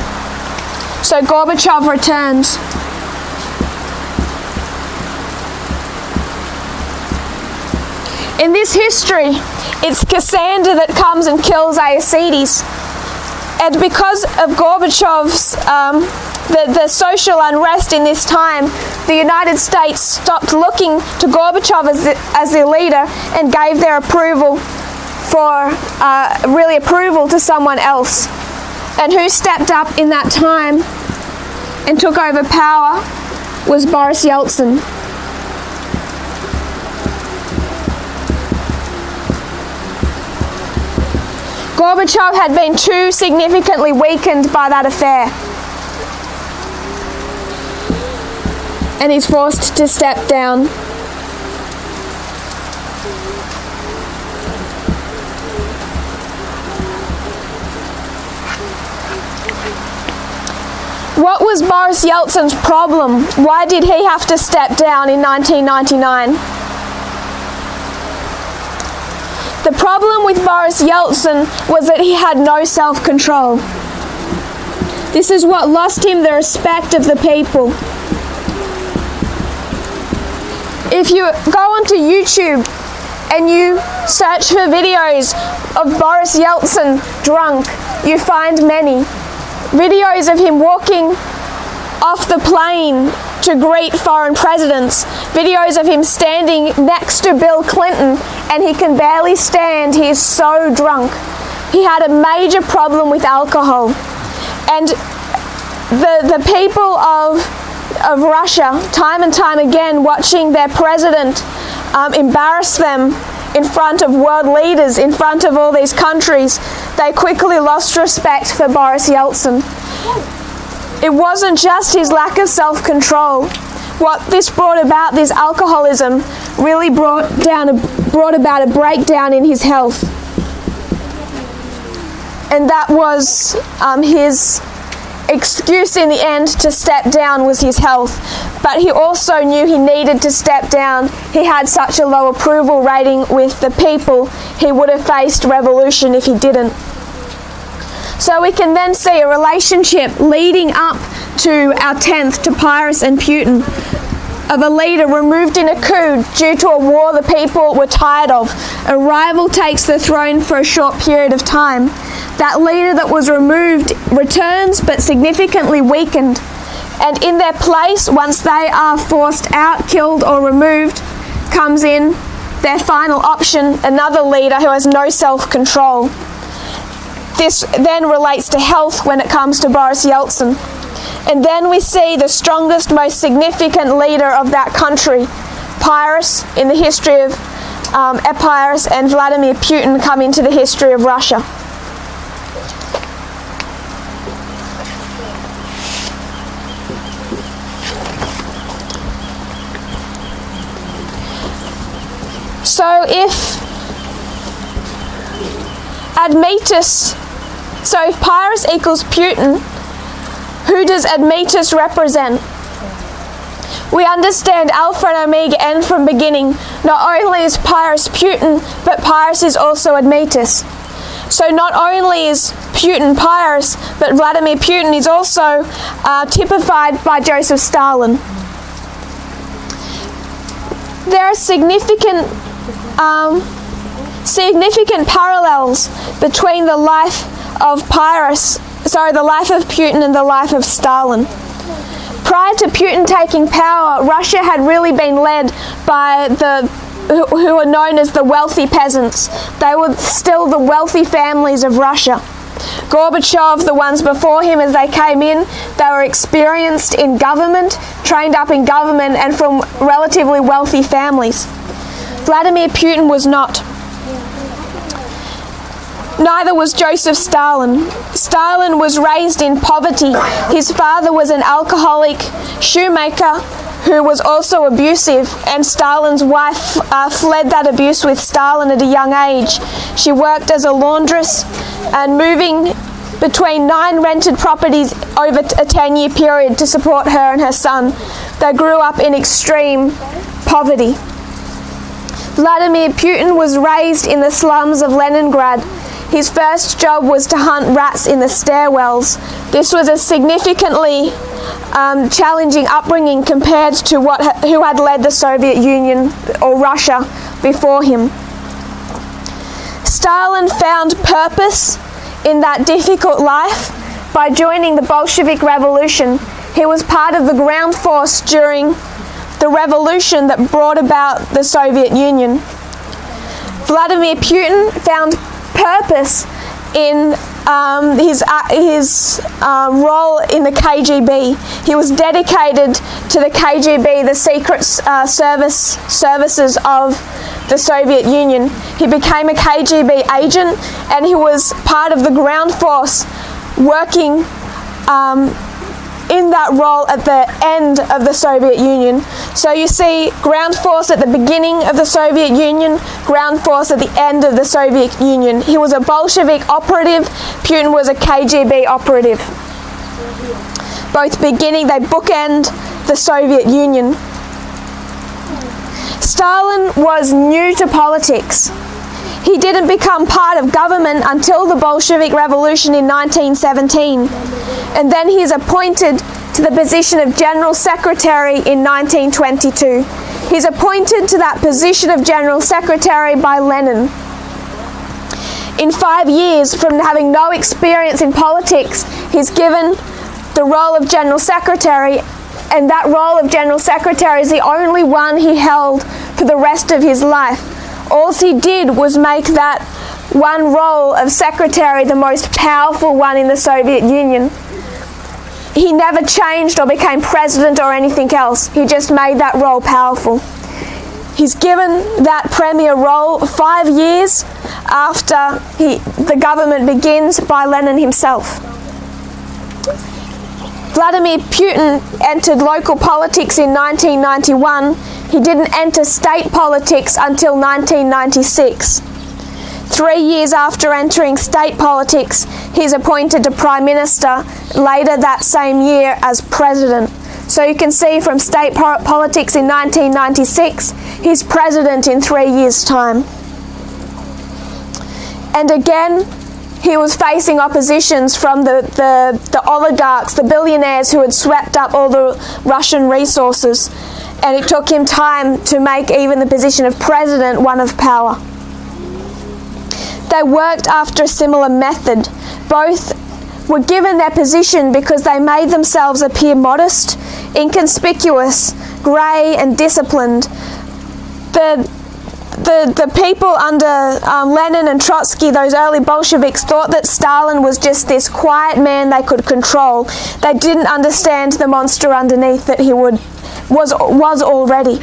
So Gorbachev returns. In this history, it's Cassander that comes and kills Aeacides. And because of Gorbachev's, the social unrest in this time, the United States stopped looking to Gorbachev as the leader and gave their approval to someone else. And who stepped up in that time and took over power was Boris Yeltsin. Gorbachev had been too significantly weakened by that affair, and he's forced to step down. What was Boris Yeltsin's problem? Why did he have to step down in 1999? The problem with Boris Yeltsin was that he had no self-control. This is what lost him the respect of the people. If you go onto YouTube and you search for videos of Boris Yeltsin drunk, you find many. Videos of him walking off the plane to greet foreign presidents, videos of him standing next to Bill Clinton and he can barely stand, he is so drunk. He had a major problem with alcohol. And the people of Russia, time and time again, watching their president embarrass them in front of world leaders, in front of all these countries, they quickly lost respect for Boris Yeltsin. It wasn't just his lack of self-control. What this brought about, this alcoholism, really brought about a breakdown in his health. And that was his excuse in the end to step down, was his health. But he also knew he needed to step down. He had such a low approval rating with the people, he would have faced revolution if he didn't. So we can then see a relationship leading up to our 10th, to Pyrrhus and Putin, of a leader removed in a coup due to a war the people were tired of. A rival takes the throne for a short period of time. That leader that was removed returns, but significantly weakened. And in their place, once they are forced out, killed or removed, comes in their final option, another leader who has no self-control. This then relates to health when it comes to Boris Yeltsin. And then we see the strongest, most significant leader of that country, Pyrrhus, in the history of Epirus, and Vladimir Putin come into the history of Russia. So if Pyrrhus equals Putin, who does Admetus represent? We understand Alpha and Omega, end from beginning. Not only is Pyrrhus Putin, but Pyrrhus is also Admetus. So not only is Putin Pyrrhus, but Vladimir Putin is also typified by Joseph Stalin. There are significant parallels between the life of the life of Putin and the life of Stalin. Prior to Putin taking power, Russia had really been led by who were known as the wealthy peasants. They were still the wealthy families of Russia. Gorbachev, the ones before him as they came in, they were experienced in government, trained up in government, and from relatively wealthy families. Vladimir Putin was not. Neither was Joseph Stalin. Stalin was raised in poverty. His father was an alcoholic shoemaker who was also abusive, and Stalin's wife fled that abuse with Stalin at a young age. She worked as a laundress and moving between 9 rented properties over a 10-year period to support her and her son. They grew up in extreme poverty. Vladimir Putin was raised in the slums of Leningrad. His first job was to hunt rats in the stairwells. This was a significantly challenging upbringing compared to who had led the Soviet Union or Russia before him. Stalin found purpose in that difficult life by joining the Bolshevik Revolution. He was part of the ground force during the revolution that brought about the Soviet Union. Vladimir Putin found purpose in his role in the KGB. He was dedicated to the KGB, the secret services of the Soviet Union. He became a KGB agent, and he was part of the ground force working in that role at the end of the Soviet Union. So you see ground force at the beginning of the Soviet Union, ground force at the end of the Soviet Union. He was a Bolshevik operative, Putin was a KGB operative. Both beginning, they bookend the Soviet Union. Stalin was new to politics. He didn't become part of government until the Bolshevik Revolution in 1917, and then he is appointed to the position of General Secretary in 1922. He's appointed to that position of General Secretary by Lenin. In 5 years, from having no experience in politics, he's given the role of General Secretary, and that role of General Secretary is the only one he held for the rest of his life. All he did was make that one role of Secretary the most powerful one in the Soviet Union. He never changed or became president or anything else. He just made that role powerful. He's given that premier role 5 years after the government begins by Lenin himself. Vladimir Putin entered local politics in 1991. He didn't enter state politics until 1996. 3 years after entering state politics, he's appointed to Prime Minister, later that same year as President. So you can see from state politics in 1996, he's President in 3 years' time. And again, he was facing oppositions from the oligarchs, the billionaires who had swept up all the Russian resources. And it took him time to make even the position of President one of power. They worked after a similar method. Both were given their position because they made themselves appear modest, inconspicuous, grey and disciplined. The people under Lenin and Trotsky, those early Bolsheviks, thought that Stalin was just this quiet man they could control. They didn't understand the monster underneath that he was already.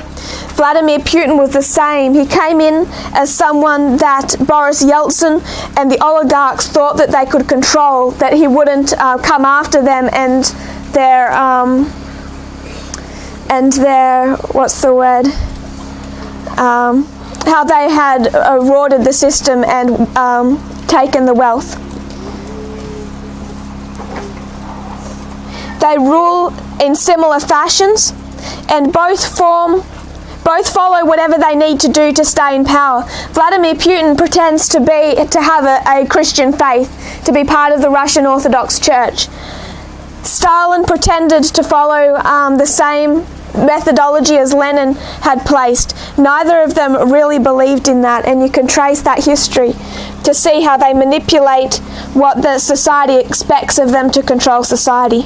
Vladimir Putin was the same. He came in as someone that Boris Yeltsin and the oligarchs thought that they could control, that he wouldn't come after them and their what's the word? How they had eroded the system and taken the wealth. They rule in similar fashions, and both follow whatever they need to do to stay in power. Vladimir Putin pretends to have a Christian faith, to be part of the Russian Orthodox Church. Stalin pretended to follow the same methodology as Lenin had placed. Neither of them really believed in that, and you can trace that history to see how they manipulate what the society expects of them to control society.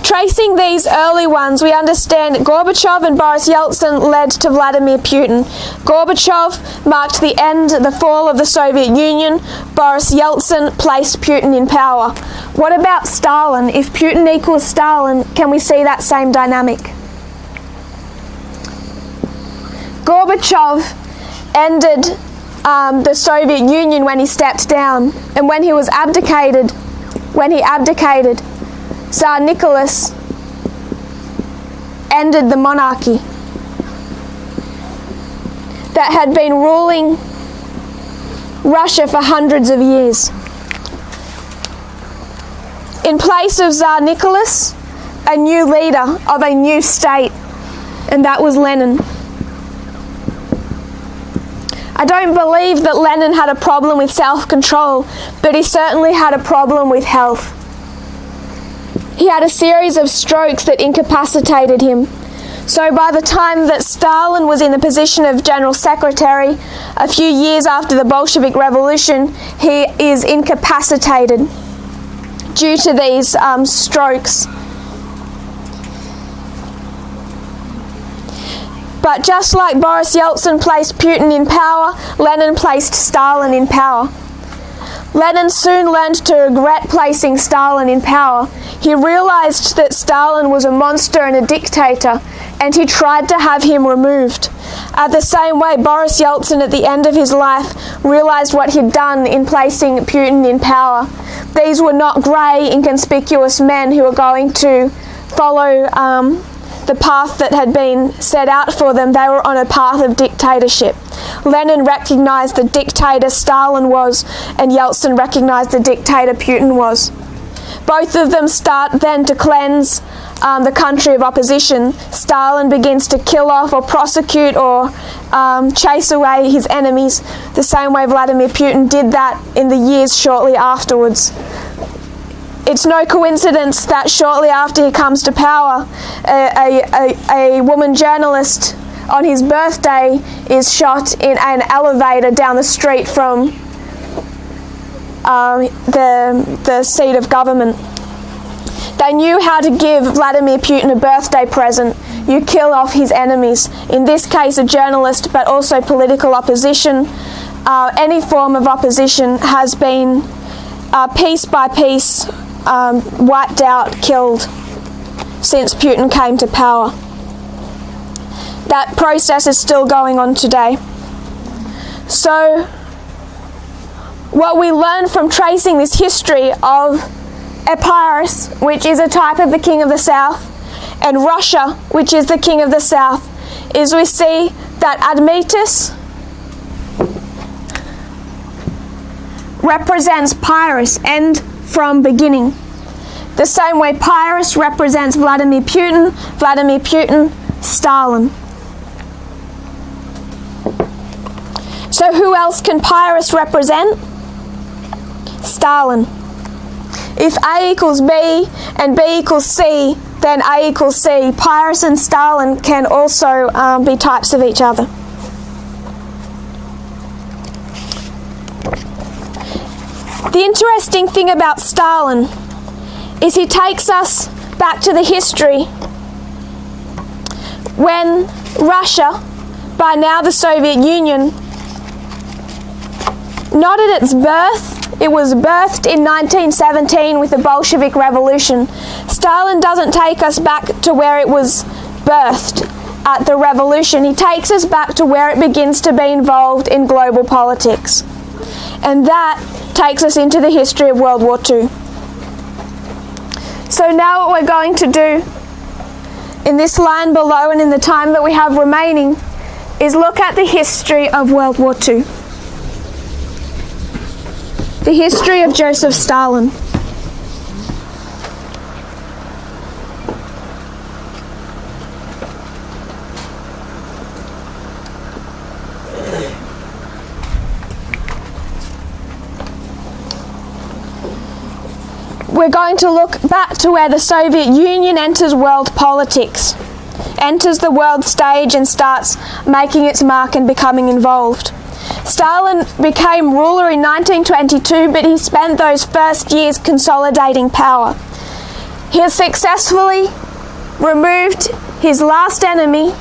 Tracing these early ones, we understand that Gorbachev and Boris Yeltsin led to Vladimir Putin. Gorbachev marked the fall of the Soviet Union. Boris Yeltsin placed Putin in power. What about Stalin? If Putin equals Stalin, can we see that same dynamic? Gorbachev ended the Soviet Union when he stepped down, and when he abdicated, Tsar Nicholas ended the monarchy that had been ruling Russia for hundreds of years. In place of Tsar Nicholas, a new leader of a new state, and that was Lenin. I don't believe that Lenin had a problem with self-control, but he certainly had a problem with health. He had a series of strokes that incapacitated him. So by the time that Stalin was in the position of General Secretary, a few years after the Bolshevik Revolution, he is incapacitated due to these strokes. But just like Boris Yeltsin placed Putin in power, Lenin placed Stalin in power. Lenin soon learned to regret placing Stalin in power. He realized that Stalin was a monster and a dictator, and he tried to have him removed. At the same way, Boris Yeltsin, at the end of his life, realized what he'd done in placing Putin in power. These were not grey, inconspicuous men who were going to follow the path that had been set out for them. They were on a path of dictatorship. Lenin recognized the dictator Stalin was, and Yeltsin recognized the dictator Putin was. Both of them start then to cleanse the country of opposition. Stalin begins to kill off or prosecute or chase away his enemies, the same way Vladimir Putin did that in the years shortly afterwards. It's no coincidence that shortly after he comes to power, a woman journalist on his birthday is shot in an elevator down the street from the seat of government. They knew how to give Vladimir Putin a birthday present. You kill off his enemies, in this case a journalist, but also political opposition. Any form of opposition has been piece by piece wiped out, killed since Putin came to power. That process is still going on today. So what we learn from tracing this history of Epirus, which is a type of the king of the south, and Russia, which is the king of the south, is we see that Admetus represents Pyrrhus, end from beginning. The same way Pyrrhus represents Vladimir Putin, Stalin. So who else can Pyrrhus represent? Stalin. If A equals B and B equals C, then A equals C. Pyrrhus and Stalin can also be types of each other. The interesting thing about Stalin is he takes us back to the history when Russia, by now the Soviet Union, not at its birth, it was birthed in 1917 with the Bolshevik Revolution. Stalin doesn't take us back to where it was birthed at the revolution. He takes us back to where it begins to be involved in global politics. And that takes us into the history of World War II. So now what we're going to do in this line below and in the time that we have remaining is look at the history of World War II. The history of Joseph Stalin. We're going to look back to where the Soviet Union enters world politics, enters the world stage and starts making its mark and becoming involved. Stalin became ruler in 1922, but he spent those first years consolidating power. He has successfully removed his last enemy,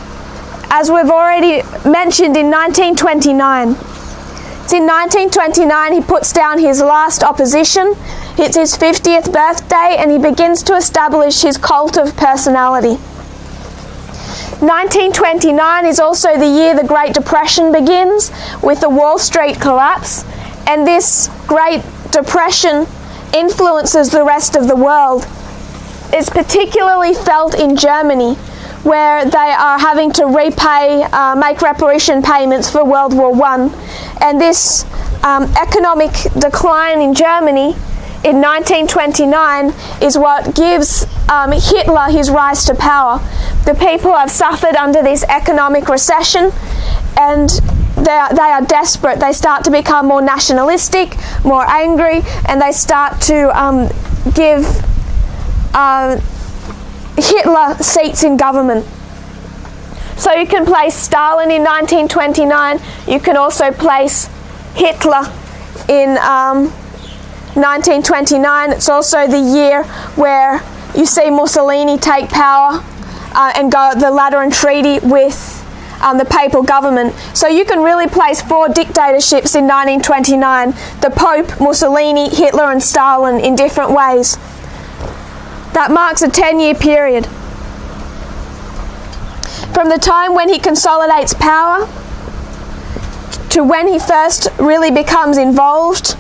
as we've already mentioned, in 1929. It's in 1929 he puts down his last opposition. It's his 50th birthday and he begins to establish his cult of personality. 1929 is also the year the Great Depression begins with the Wall Street collapse, and this Great Depression influences the rest of the world. It's particularly felt in Germany, where they are having to make reparation payments for World War I. And this economic decline in Germany in 1929 is what gives Hitler his rise to power. The people have suffered under this economic recession and they are desperate. They start to become more nationalistic, more angry, and they start to give Hitler seats in government. So you can place Stalin in 1929. You can also place Hitler in 1929. It's also the year where you see Mussolini take power and go the Lateran Treaty with the papal government. So you can really place 4 dictatorships in 1929. The Pope, Mussolini, Hitler and Stalin in different ways. That marks a 10-year period. From the time when he consolidates power to when he first really becomes involved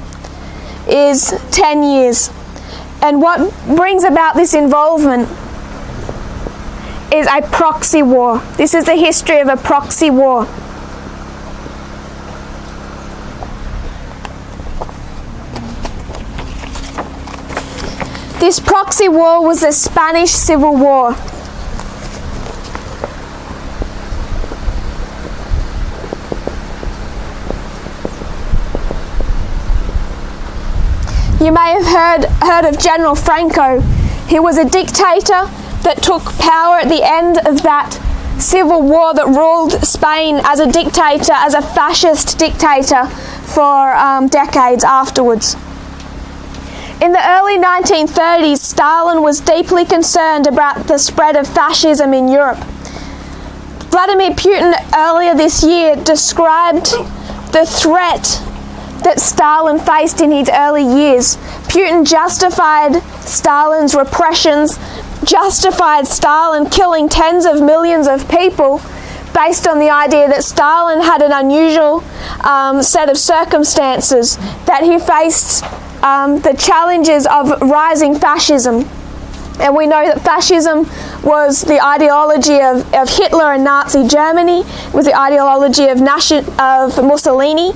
is 10 years. And what brings about this involvement is a proxy war. This is the history of a proxy war. This proxy war was the Spanish Civil War. You may have heard of General Franco. He was a dictator that took power at the end of that civil war that ruled Spain as a dictator, as a fascist dictator for decades afterwards. In the early 1930s, Stalin was deeply concerned about the spread of fascism in Europe. Vladimir Putin earlier this year described the threat that Stalin faced in his early years. Putin justified Stalin's repressions, justified Stalin killing tens of millions of people based on the idea that Stalin had an unusual set of circumstances, that he faced the challenges of rising fascism. And we know that fascism was the ideology of Hitler and Nazi Germany. It was the ideology of Mussolini.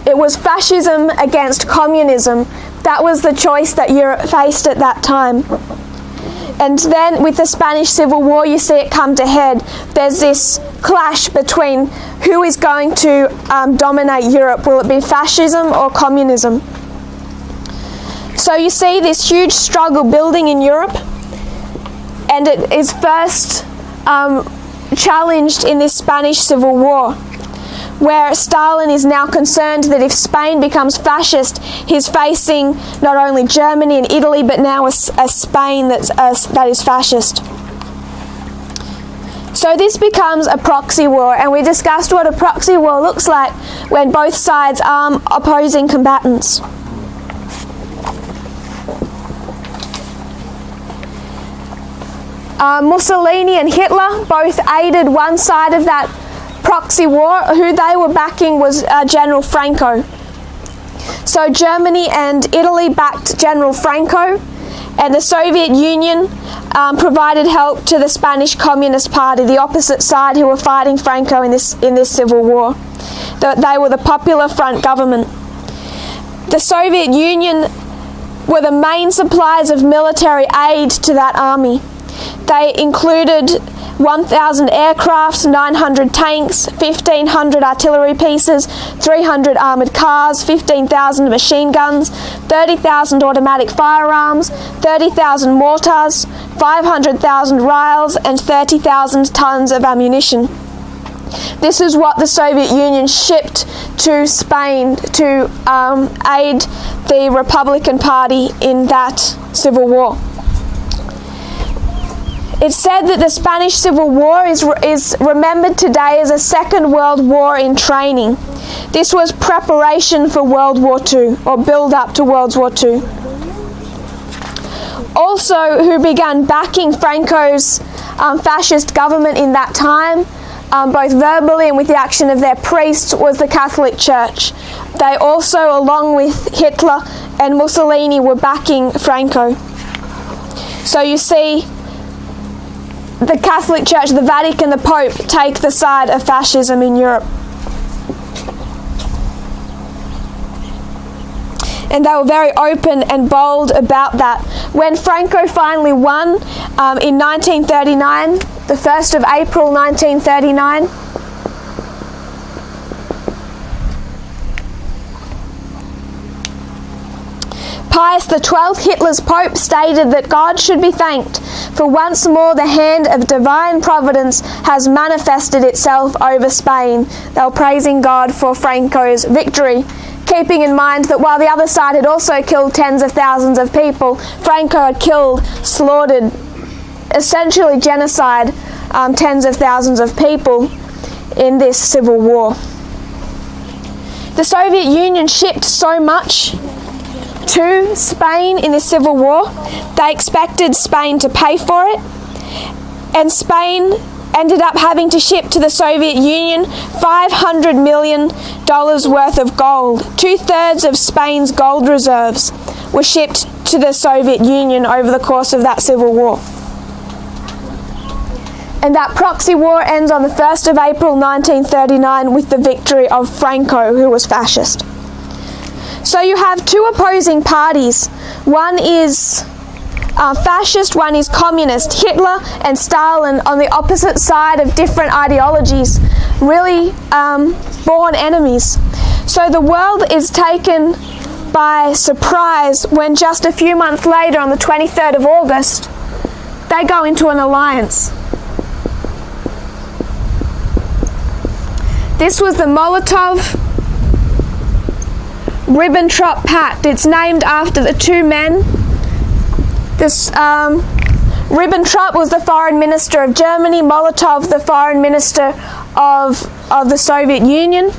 It was fascism against communism. That was the choice that Europe faced at that time. And then with the Spanish Civil War, you see it come to head. There's this clash between who is going to dominate Europe. Will it be fascism or communism? So you see this huge struggle building in Europe, and it is first challenged in this Spanish Civil War, where Stalin is now concerned that if Spain becomes fascist, he's facing not only Germany and Italy, but now a Spain that is fascist. So this becomes a proxy war, and we discussed what a proxy war looks like when both sides arm opposing combatants. Mussolini and Hitler both aided one side of that proxy war. Who they were backing was General Franco. So Germany and Italy backed General Franco, and the Soviet Union provided help to the Spanish Communist Party, the opposite side who were fighting Franco in this civil war. They were the Popular Front government. The Soviet Union were the main suppliers of military aid to that army. They included 1,000 aircraft, 900 tanks, 1,500 artillery pieces, 300 armoured cars, 15,000 machine guns, 30,000 automatic firearms, 30,000 mortars, 500,000 rails, and 30,000 tons of ammunition. This is what the Soviet Union shipped to Spain to aid the Republican Party in that civil war. It's said that the Spanish Civil War is remembered today as a Second World War in training. This was preparation for World War II, or build up to World War II. Also, who began backing Franco's fascist government in that time, both verbally and with the action of their priests, was the Catholic Church. They also, along with Hitler and Mussolini, were backing Franco. So you see, the Catholic Church, the Vatican, the Pope take the side of fascism in Europe. And they were very open and bold about that. When Franco finally won in 1939, the 1st of April 1939, Pius XII, Hitler's Pope, stated that God should be thanked, for once more the hand of divine providence has manifested itself over Spain. They were praising God for Franco's victory, keeping in mind that while the other side had also killed tens of thousands of people, Franco had killed, slaughtered, essentially genocide, tens of thousands of people in this civil war. The Soviet Union shipped so much to Spain in the Civil War. They expected Spain to pay for it, and Spain ended up having to ship to the Soviet Union $500 million worth of gold. 2/3 of Spain's gold reserves were shipped to the Soviet Union over the course of that Civil War. And that proxy war ends on the 1st of April 1939 with the victory of Franco, who was fascist. So you have two opposing parties. One is fascist, one is communist. Hitler and Stalin on the opposite side of different ideologies, really born enemies. So the world is taken by surprise when just a few months later, on the 23rd of August, they go into an alliance. This was the Molotov-Ribbentrop Pact. It's named after the two men. This Ribbentrop was the foreign minister of Germany, Molotov the foreign minister of the Soviet Union.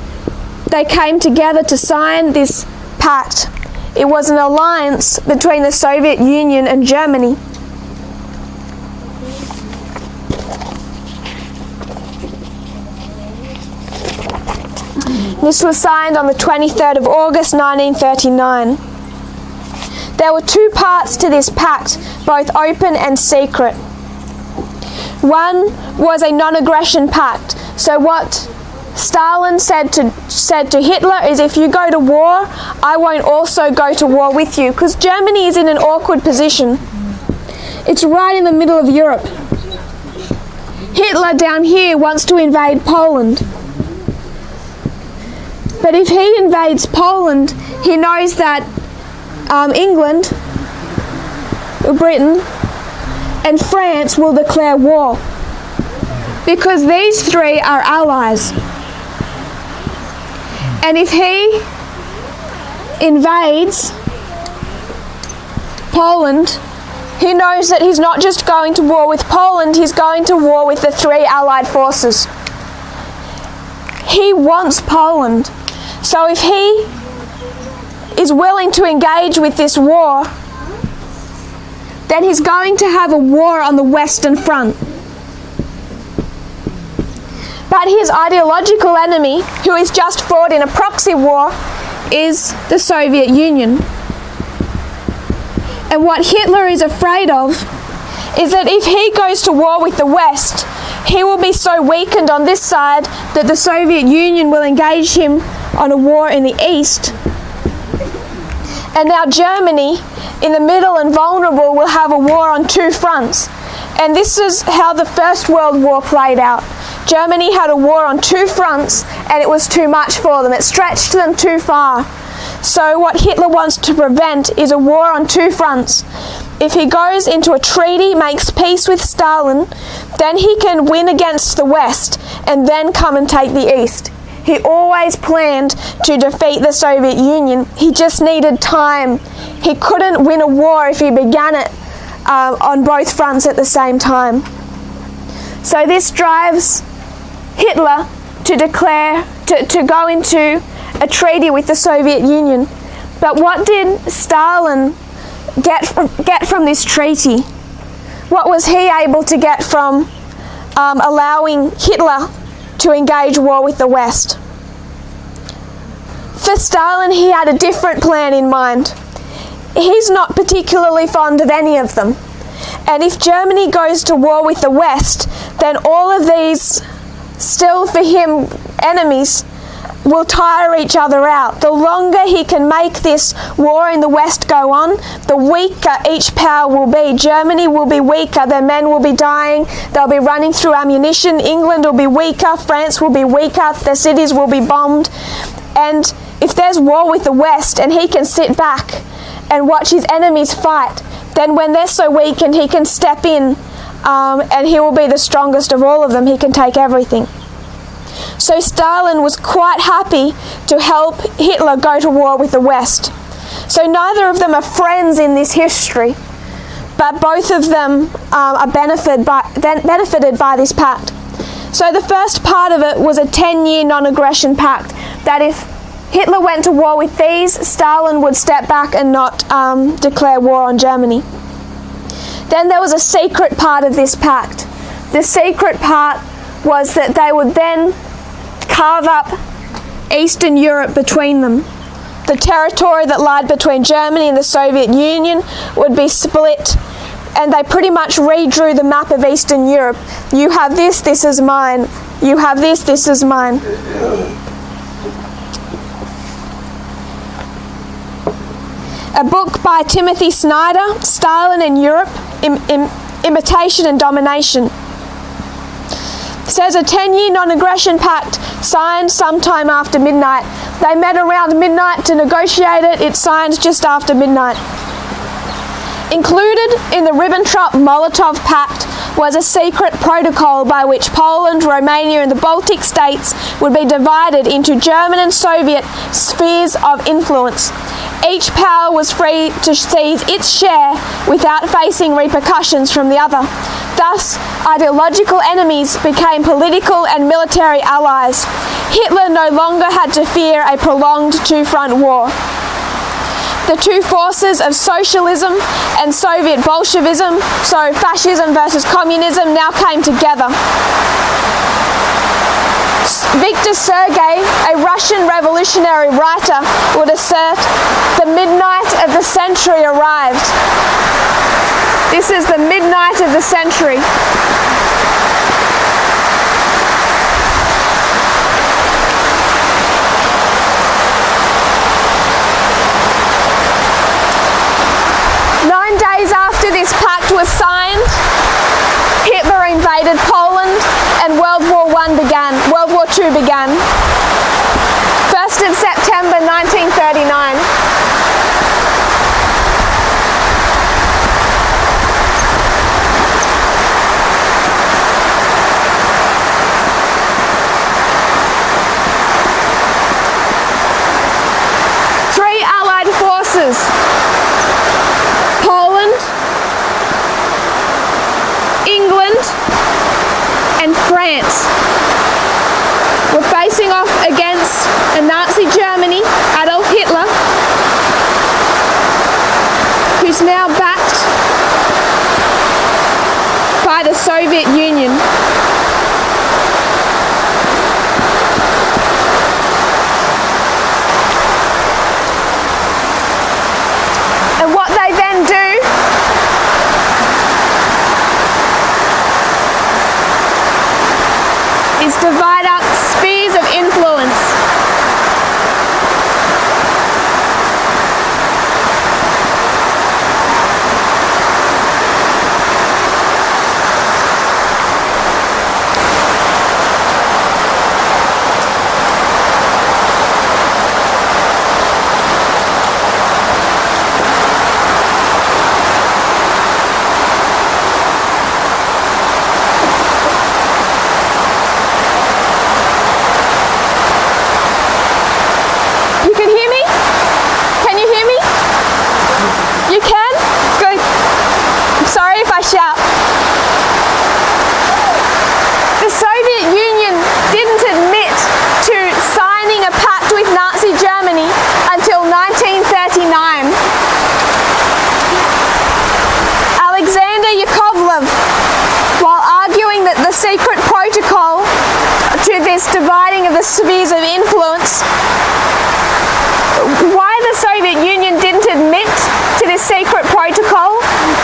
They came together to sign this pact. It was an alliance between the Soviet Union and Germany. This was signed on the 23rd of August 1939. There were two parts to this pact, both open and secret. One was a non-aggression pact. So what Stalin said to Hitler is, if you go to war, I won't also go to war with you, because Germany is in an awkward position. It's right in the middle of Europe. Hitler down here wants to invade Poland. But if he invades Poland, he knows that England, Britain, and France will declare war, because these three are allies. And if he invades Poland, he knows that he's not just going to war with Poland, he's going to war with the three allied forces. He wants Poland. So if he is willing to engage with this war, then he's going to have a war on the Western Front. But his ideological enemy, who has just fought in a proxy war, is the Soviet Union. And what Hitler is afraid of is that if he goes to war with the West, he will be so weakened on this side that the Soviet Union will engage him on a war in the East. And now Germany, in the middle and vulnerable, will have a war on two fronts. And this is how the First World War played out. Germany had a war on two fronts, and it was too much for them. It stretched them too far. So what Hitler wants to prevent is a war on two fronts. If he goes into a treaty, makes peace with Stalin, then he can win against the West and then come and take the East. He always planned to defeat the Soviet Union. He just needed time. He couldn't win a war if he began it on both fronts at the same time. So this drives Hitler to go into a treaty with the Soviet Union. But what did Stalin get from this treaty? What was he able to get from allowing Hitler to engage war with the West? For Stalin, he had a different plan in mind. He's not particularly fond of any of them. And if Germany goes to war with the West, then all of these, still for him, enemies will tire each other out. The longer he can make this war in the West go on, the weaker each power will be. Germany will be weaker, their men will be dying, they'll be running through ammunition. England will be weaker, France will be weaker, their cities will be bombed. And if there's war with the West and he can sit back and watch his enemies fight, then when they're so weakened, he can step in and he will be the strongest of all of them. He can take everything. So Stalin was quite happy to help Hitler go to war with the West. So neither of them are friends in this history, but both of them are benefited by this pact. So the first part of it was a 10-year non-aggression pact, that if Hitler went to war with these, Stalin would step back and not declare war on Germany. Then there was a secret part of this pact. The secret part was that they would then carve up Eastern Europe between them. The territory that lied between Germany and the Soviet Union would be split, and they pretty much redrew the map of Eastern Europe. You have this, this is mine. You have this, this is mine. a book by Timothy Snyder, Stalin in Europe, Imitation and Domination. It says a 10-year non-aggression pact signed sometime after midnight. They met around midnight to negotiate it. It's signed just after midnight. Included in the Ribbentrop-Molotov Pact was a secret protocol by which Poland, Romania and the Baltic states would be divided into German and Soviet spheres of influence. Each power was free to seize its share without facing repercussions from the other. Thus, ideological enemies became political and military allies. Hitler no longer had to fear a prolonged two-front war. The two forces of socialism and Soviet Bolshevism, so fascism versus communism, now came together. Victor Sergei, a Russian revolutionary writer, would assert, "The midnight of the century arrived." This is the midnight of the century. After this pact was signed, Hitler invaded Poland and World War II began. 1st of September 1939. Three Allied forces, Poland, England and France, were facing off against a Nazi Germany, Adolf Hitler, who's now backed by the Soviet Union. And what they then do is divide up spheres of influence. Shout. The Soviet Union didn't admit to signing a pact with Nazi Germany until 1939. Alexander Yakovlev, while arguing that the secret protocol to this dividing of the spheres of influence, why the Soviet Union didn't admit to this secret protocol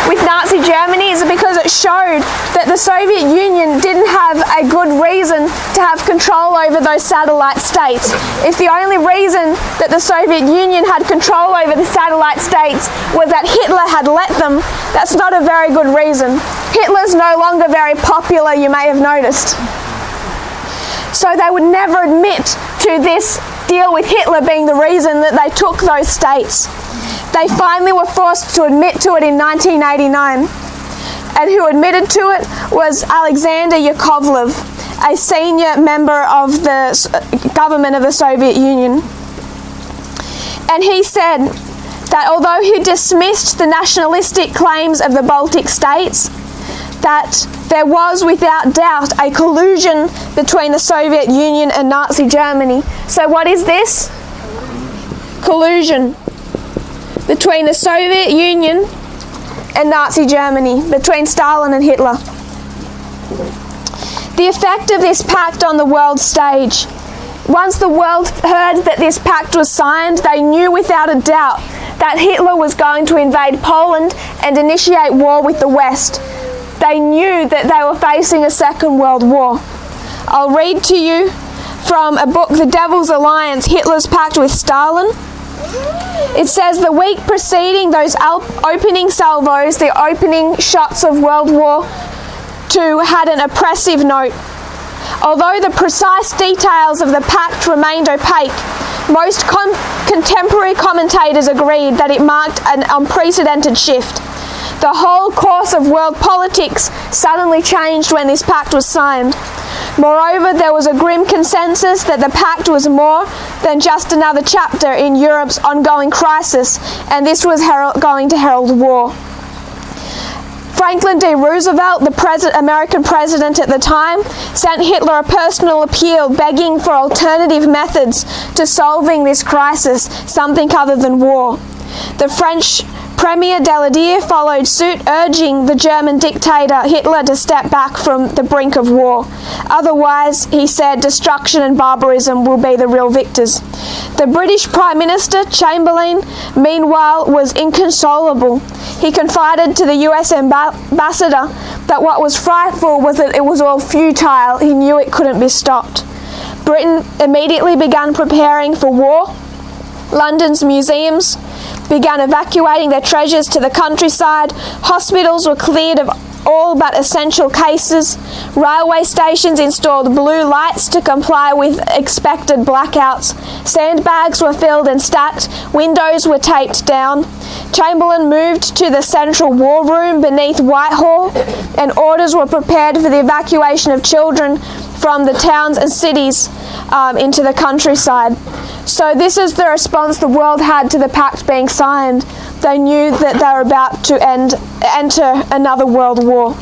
with Nazi Germany is because it showed that the Soviet Union didn't have a good reason to have control over those satellite states. If the only reason that the Soviet Union had control over the satellite states was that Hitler had let them, that's not a very good reason. Hitler's no longer very popular, you may have noticed. So they would never admit to this deal with Hitler being the reason that they took those states. They finally were forced to admit to it in 1989. And who admitted to it was Alexander Yakovlev, a senior member of the government of the Soviet Union. And he said that although he dismissed the nationalistic claims of the Baltic states, that there was without doubt a collusion between the Soviet Union and Nazi Germany. So what is this? Collusion between the Soviet Union and Nazi Germany, between Stalin and Hitler. The effect of this pact on the world stage. Once the world heard that this pact was signed, they knew without a doubt that Hitler was going to invade Poland and initiate war with the West. They knew that they were facing a Second World War. I'll read to you from a book, The Devil's Alliance, Hitler's Pact with Stalin. It says the week preceding those opening salvos, the opening shots of World War II, had an oppressive note. Although the precise details of the pact remained opaque, most contemporary commentators agreed that it marked an unprecedented shift. The whole course of world politics suddenly changed when this pact was signed. Moreover, there was a grim consensus that the pact was more than just another chapter in Europe's ongoing crisis, and this was going to herald war. Franklin D. Roosevelt, the American president at the time, sent Hitler a personal appeal begging for alternative methods to solving this crisis, something other than war. The French Premier Daladier followed suit, urging the German dictator Hitler to step back from the brink of war. Otherwise, he said, destruction and barbarism will be the real victors. The British Prime Minister, Chamberlain, meanwhile, was inconsolable. He confided to the US ambassador that what was frightful was that it was all futile. He knew it couldn't be stopped. Britain immediately began preparing for war. London's museums began evacuating their treasures to the countryside. Hospitals were cleared of all but essential cases. Railway stations installed blue lights to comply with expected blackouts. Sandbags were filled and stacked. Windows were taped down. Chamberlain moved to the central war room beneath Whitehall, and orders were prepared for the evacuation of children from the towns and cities into the countryside. So this is the response the world had to the pact being signed. They knew that they were about to enter another world war.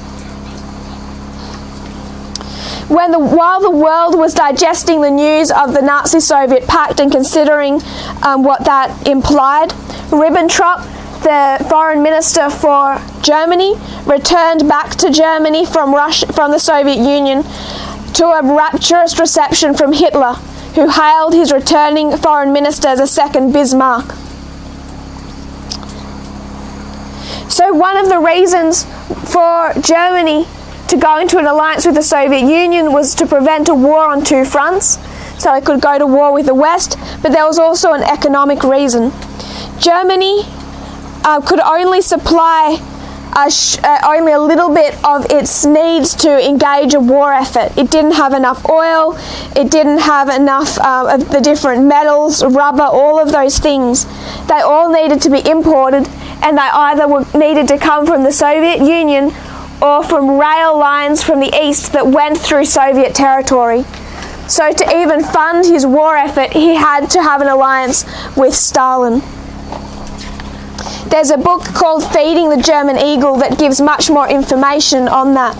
While the world was digesting the news of the Nazi-Soviet pact and considering what that implied, Ribbentrop, the foreign minister for Germany, returned back to Germany from the Soviet Union to a rapturous reception from Hitler, who hailed his returning foreign minister as a second Bismarck. So one of the reasons for Germany to go into an alliance with the Soviet Union was to prevent a war on two fronts, so it could go to war with the West, but there was also an economic reason. Germany could only supply only a little bit of its needs to engage a war effort. It didn't have enough oil, it didn't have enough of the different metals, rubber, all of those things. They all needed to be imported, and they either needed to come from the Soviet Union or from rail lines from the east that went through Soviet territory. So to even fund his war effort, he had to have an alliance with Stalin. There's a book called Feeding the German Eagle that gives much more information on that.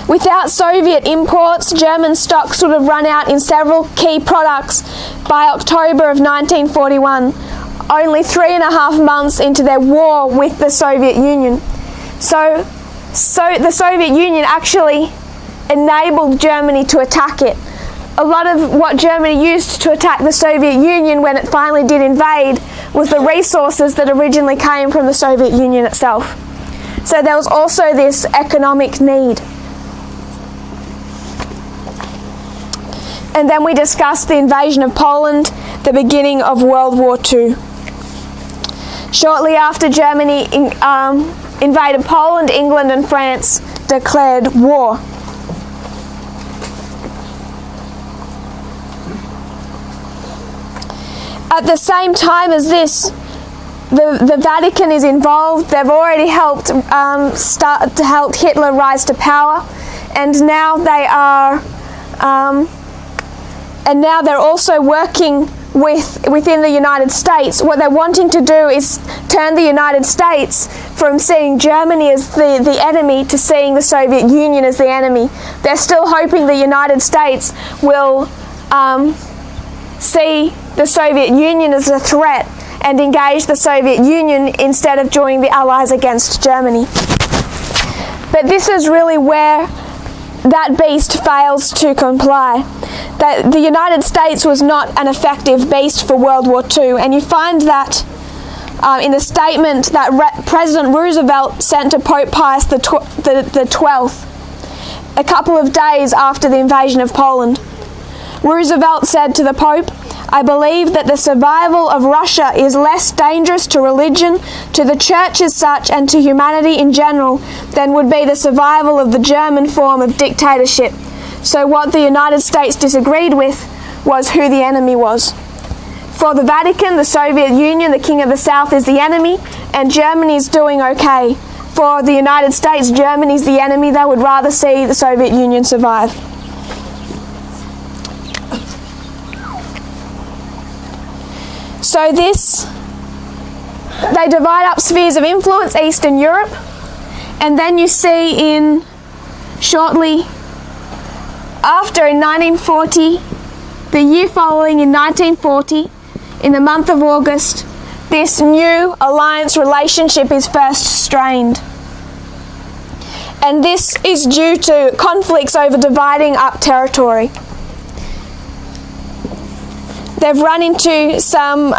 Without Soviet imports, German stocks would have run out in several key products by October of 1941, only 3.5 months into their war with the Soviet Union. So the Soviet Union actually enabled Germany to attack it. A lot of what Germany used to attack the Soviet Union when it finally did invade was the resources that originally came from the Soviet Union itself. So there was also this economic need. And then we discussed the invasion of Poland, the beginning of World War II. Shortly after Germany invaded Poland, England and France declared war. At the same time as this, the Vatican is involved. They've already helped help Hitler rise to power, and now they are, and now they're also working within the United States. What they're wanting to do is turn the United States from seeing Germany as the enemy to seeing the Soviet Union as the enemy. They're still hoping the United States will see the Soviet Union as a threat and engage the Soviet Union instead of joining the Allies against Germany. But this is really where that beast fails to comply. That the United States was not an effective beast for World War II, and you find that in the statement that President Roosevelt sent to Pope Pius the 12th, a couple of days after the invasion of Poland. Roosevelt said to the Pope, I believe that the survival of Russia is less dangerous to religion, to the church as such, and to humanity in general than would be the survival of the German form of dictatorship. So what the United States disagreed with was who the enemy was. For the Vatican, the Soviet Union, the King of the South is the enemy, and Germany's doing okay. For the United States, Germany's the enemy. They would rather see the Soviet Union survive. So they divide up spheres of influence, Eastern Europe, and then you see shortly after, in 1940, the year following in 1940, in the month of August, this new alliance relationship is first strained. And this is due to conflicts over dividing up territory. They've run into some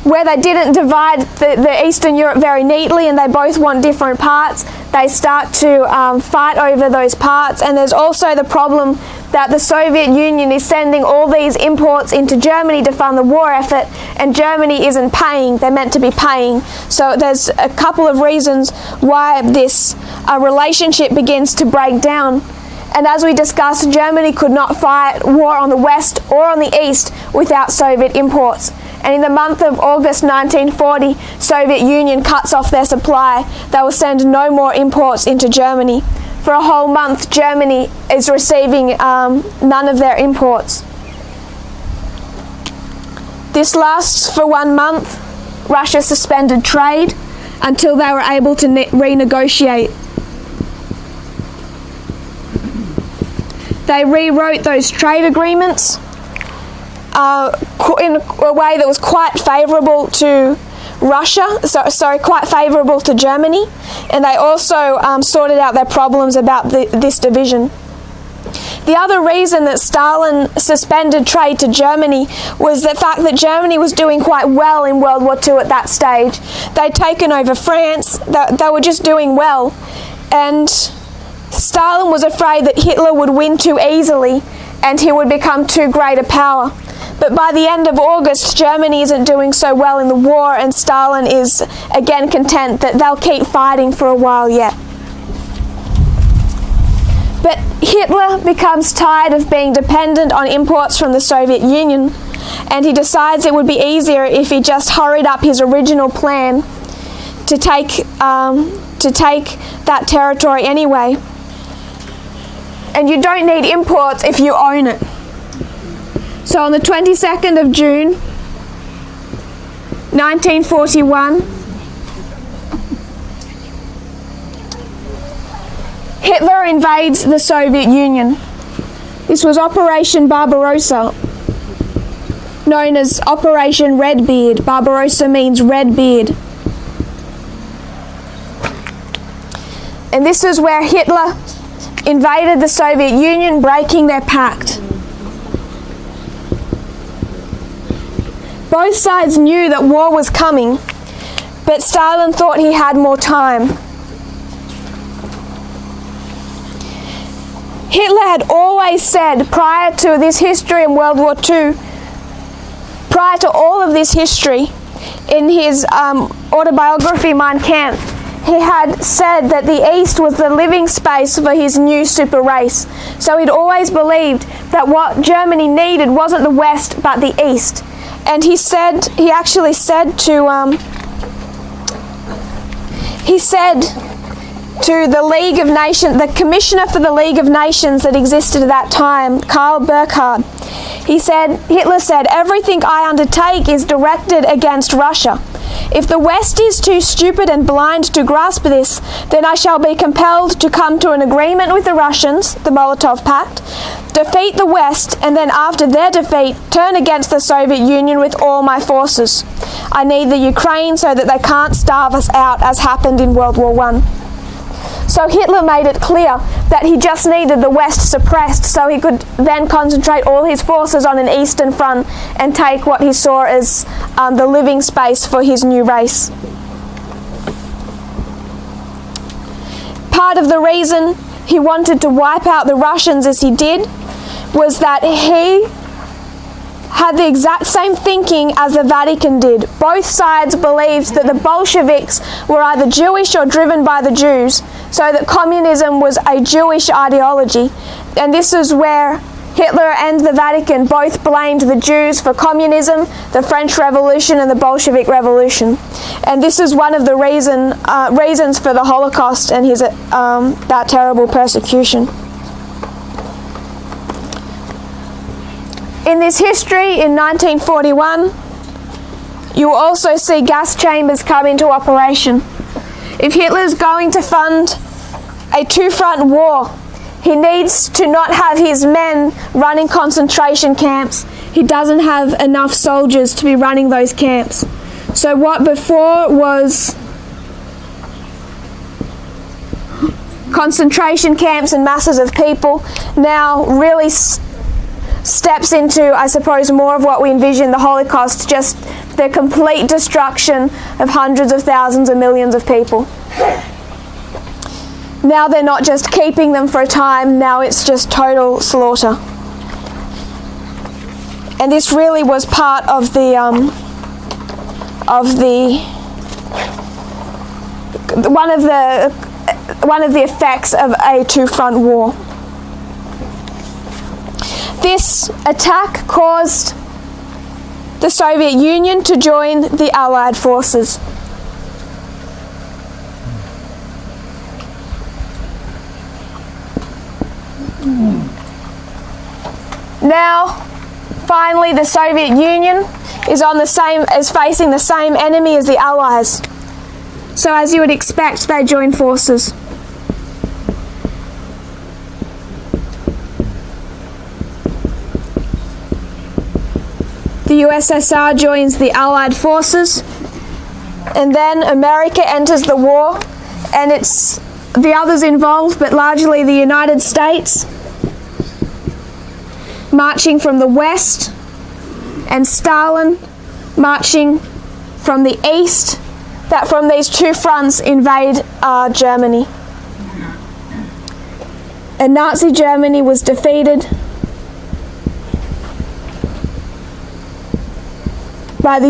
where they didn't divide the Eastern Europe very neatly, and they both want different parts. They start to fight over those parts, and there's also the problem that the Soviet Union is sending all these imports into Germany to fund the war effort, and Germany isn't paying. They're meant to be paying. So there's a couple of reasons why this relationship begins to break down. And as we discussed, Germany could not fight war on the west or on the east without Soviet imports. And in the month of August 1940, Soviet Union cuts off their supply. They will send no more imports into Germany. For a whole month, Germany is receiving none of their imports. This lasts for 1 month. Russia suspended trade until they were able to renegotiate. They rewrote those trade agreements in a way that was quite favourable to Russia, quite favourable to Germany, and they also sorted out their problems about this division. The other reason that Stalin suspended trade to Germany was the fact that Germany was doing quite well in World War II at that stage. They'd taken over France, they were just doing well, and Stalin was afraid that Hitler would win too easily and he would become too great a power. But by the end of August, Germany isn't doing so well in the war, and Stalin is again content that they'll keep fighting for a while yet. But Hitler becomes tired of being dependent on imports from the Soviet Union, and he decides it would be easier if he just hurried up his original plan to take that territory anyway. And you don't need imports if you own it. So on the 22nd of June, 1941, Hitler invades the Soviet Union. This was Operation Barbarossa, known as Operation Redbeard. Barbarossa means red beard. And this is where Hitler invaded the Soviet Union, breaking their pact. Both sides knew that war was coming, but Stalin thought he had more time. Hitler had always said, prior to this history in World War II, prior to all of this history, in his autobiography, Mein Kampf, he had said that the East was the living space for his new super race. So he'd always believed that what Germany needed wasn't the West, but the East. And he actually said to the League of Nations, the commissioner for the League of Nations that existed at that time, Karl Burkhard, Hitler said, "Everything I undertake is directed against Russia. If the West is too stupid and blind to grasp this, then I shall be compelled to come to an agreement with the Russians, the Molotov Pact, defeat the West, and then after their defeat, turn against the Soviet Union with all my forces. I need the Ukraine so that they can't starve us out, as happened in World War I." So Hitler made it clear that he just needed the West suppressed so he could then concentrate all his forces on an Eastern front and take what he saw as the living space for his new race. Part of the reason he wanted to wipe out the Russians as he did was that he had the exact same thinking as the Vatican did. Both sides believed that the Bolsheviks were either Jewish or driven by the Jews, so that communism was a Jewish ideology. And this is where Hitler and the Vatican both blamed the Jews for communism, the French Revolution and the Bolshevik Revolution. And this is one of the reasons for the Holocaust and that terrible persecution. In this history, in 1941, you will also see gas chambers come into operation. If Hitler's going to fund a two-front war, he needs to not have his men running concentration camps. He doesn't have enough soldiers to be running those camps. So what before was concentration camps and masses of people now really steps into, I suppose, more of what we envision the Holocaust, just the complete destruction of hundreds of thousands and millions of people. Now they're not just keeping them for a time, now it's just total slaughter. And this really was part of one of the effects of a two-front war. This attack caused the Soviet Union to join the Allied forces. Now, finally, the Soviet Union is facing the same enemy as the Allies. So, as you would expect, they join forces. The USSR joins the Allied forces, and then America enters the war, and it's the others involved, but largely the United States, marching from the west, and Stalin marching from the east, that from these two fronts invade Germany. And Nazi Germany was defeated by the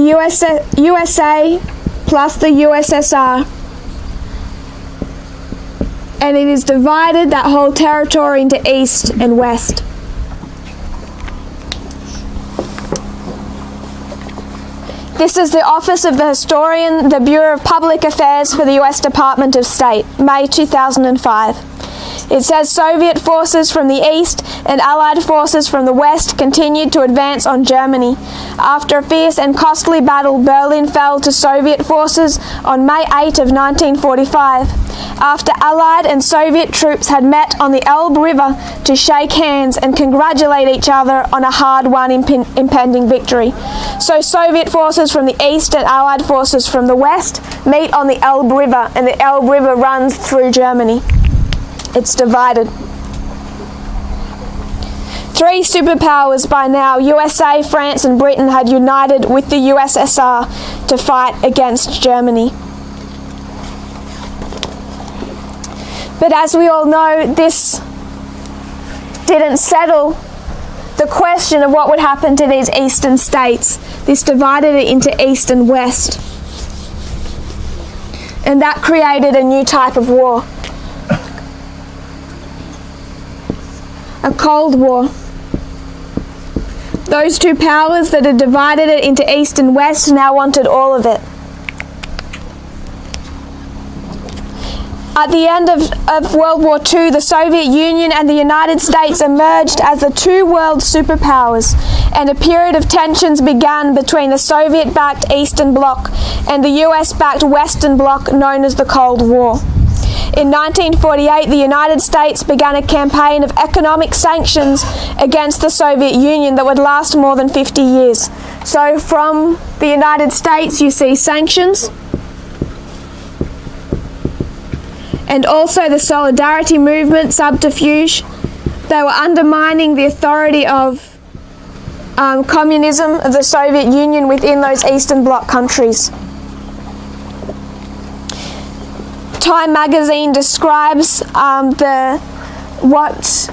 USA plus the USSR. And it is divided, that whole territory, into east and west. This is the Office of the Historian, the Bureau of Public Affairs for the US Department of State, May 2005. It says Soviet forces from the east and Allied forces from the west continued to advance on Germany. After a fierce and costly battle, Berlin fell to Soviet forces on May 8 of 1945. After Allied and Soviet troops had met on the Elbe River to shake hands and congratulate each other on a hard-won impending victory. So Soviet forces from the east and Allied forces from the west meet on the Elbe River, and the Elbe River runs through Germany. It's divided. Three superpowers by now, USA, France and Britain, had united with the USSR to fight against Germany. But as we all know, this didn't settle the question of what would happen to these eastern states. This divided it into east and west. And that created a new type of war. A Cold War. Those two powers that had divided it into east and west now wanted all of it. At the end of World War II, the Soviet Union and the United States emerged as the two world superpowers, and a period of tensions began between the Soviet-backed Eastern Bloc and the US-backed Western Bloc known as the Cold War. In 1948, the United States began a campaign of economic sanctions against the Soviet Union that would last more than 50 years. So from the United States, you see sanctions, and also the Solidarity Movement, subterfuge. They were undermining the authority of communism of the Soviet Union within those Eastern Bloc countries. Time magazine describes what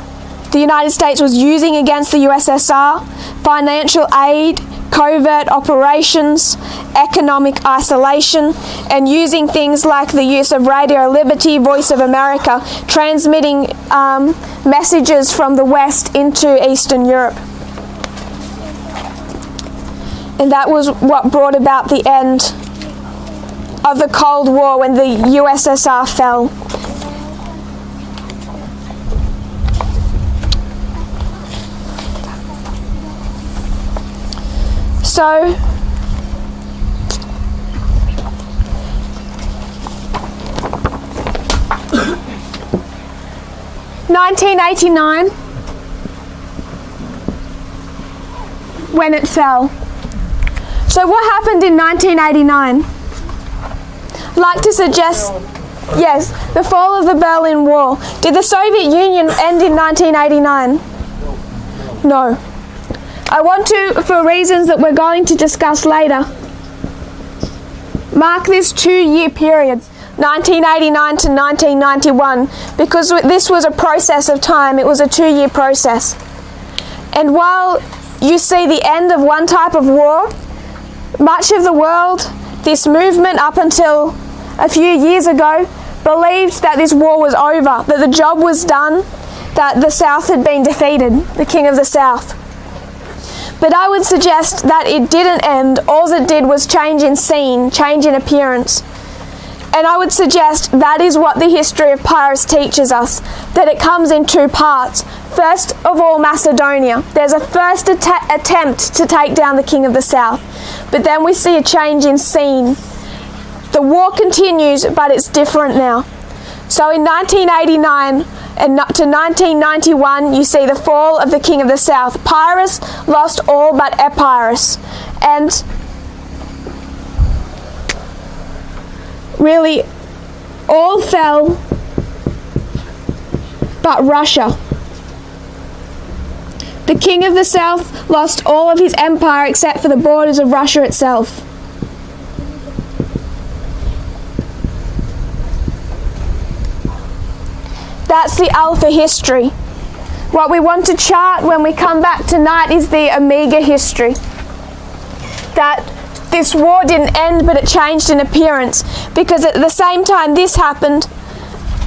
the United States was using against the USSR: financial aid, covert operations, economic isolation, and using things like the use of Radio Liberty, Voice of America, transmitting messages from the West into Eastern Europe. And that was what brought about the end of the Cold War, when the USSR fell. So, (1989) when it fell. So what happened in 1989? I'd like to suggest, yes, the fall of the Berlin Wall. Did the Soviet Union end in 1989? No. I want to, for reasons that we're going to discuss later, mark this 2-year period, 1989 to 1991, because this was a process of time. It was a 2-year process. And while you see the end of one type of war, much of the world, this movement up until a few years ago, believed that this war was over, that the job was done, that the South had been defeated, the King of the South. But I would suggest that it didn't end. All it did was change in scene, change in appearance. And I would suggest that is what the history of Pyrrhus teaches us, that it comes in 2 parts. First of all, Macedonia. There's a first attempt to take down the King of the South. But then we see a change in scene. The war continues, but it's different now. So in 1989 and to 1991, you see the fall of the King of the South. Pyrrhus lost all but Epirus. And really, all fell but Russia. The King of the South lost all of his empire except for the borders of Russia itself. That's the Alpha history. What we want to chart when we come back tonight is the Omega history. That this war didn't end, but it changed in appearance, because at the same time this happened,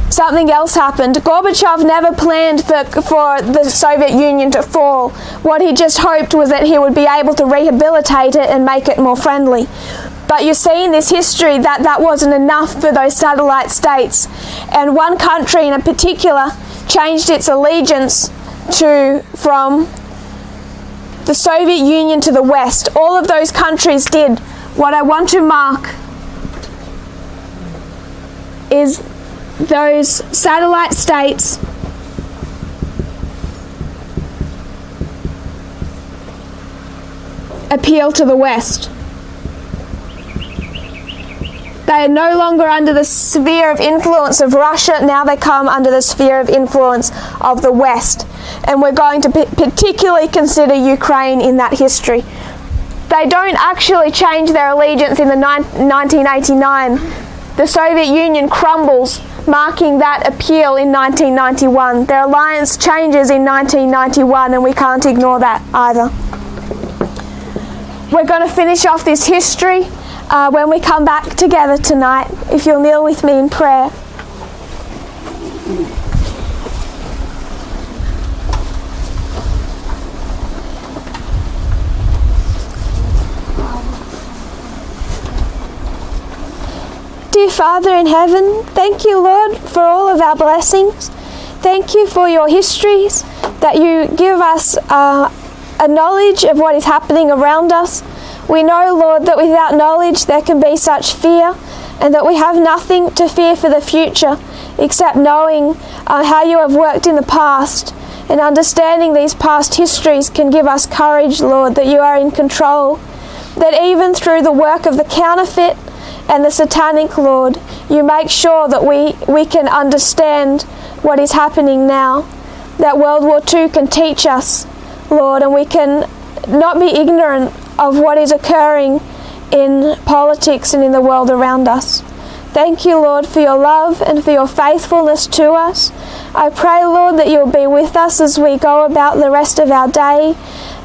something else happened. Gorbachev never planned for the Soviet Union to fall. What he just hoped was that he would be able to rehabilitate it and make it more friendly. But you see in this history that that wasn't enough for those satellite states. And one country in particular changed its allegiance from the Soviet Union to the West. All of those countries did. What I want to mark is those satellite states appeal to the West. They are no longer under the sphere of influence of Russia. Now they come under the sphere of influence of the West. And we're going to particularly consider Ukraine in that history. They don't actually change their allegiance in 1989. The Soviet Union crumbles, marking that appeal in 1991. Their alliance changes in 1991, and we can't ignore that either. We're going to finish off this history when we come back together tonight. If you'll kneel with me in prayer. Dear Father in heaven, thank you, Lord, for all of our blessings. Thank you for your histories, that you give us a knowledge of what is happening around us. We know, Lord, that without knowledge there can be such fear, and that we have nothing to fear for the future except knowing how you have worked in the past. And understanding these past histories can give us courage, Lord, that you are in control. That even through the work of the counterfeit and the satanic, Lord, you make sure that we can understand what is happening now. That World War II can teach us, Lord, and we can not be ignorant of what is occurring in politics and in the world around us. Thank you, Lord, for your love and for your faithfulness to us. I pray, Lord, that you'll be with us as we go about the rest of our day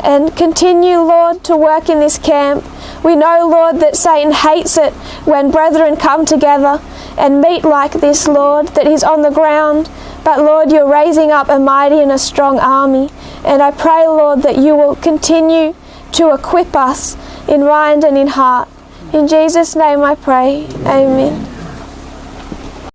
and continue, Lord, to work in this camp. We know, Lord, that Satan hates it when brethren come together and meet like this, Lord, that he's on the ground. But, Lord, you're raising up a mighty and a strong army. And I pray, Lord, that you will continue to equip us in mind and in heart. In Jesus' name I pray. Amen.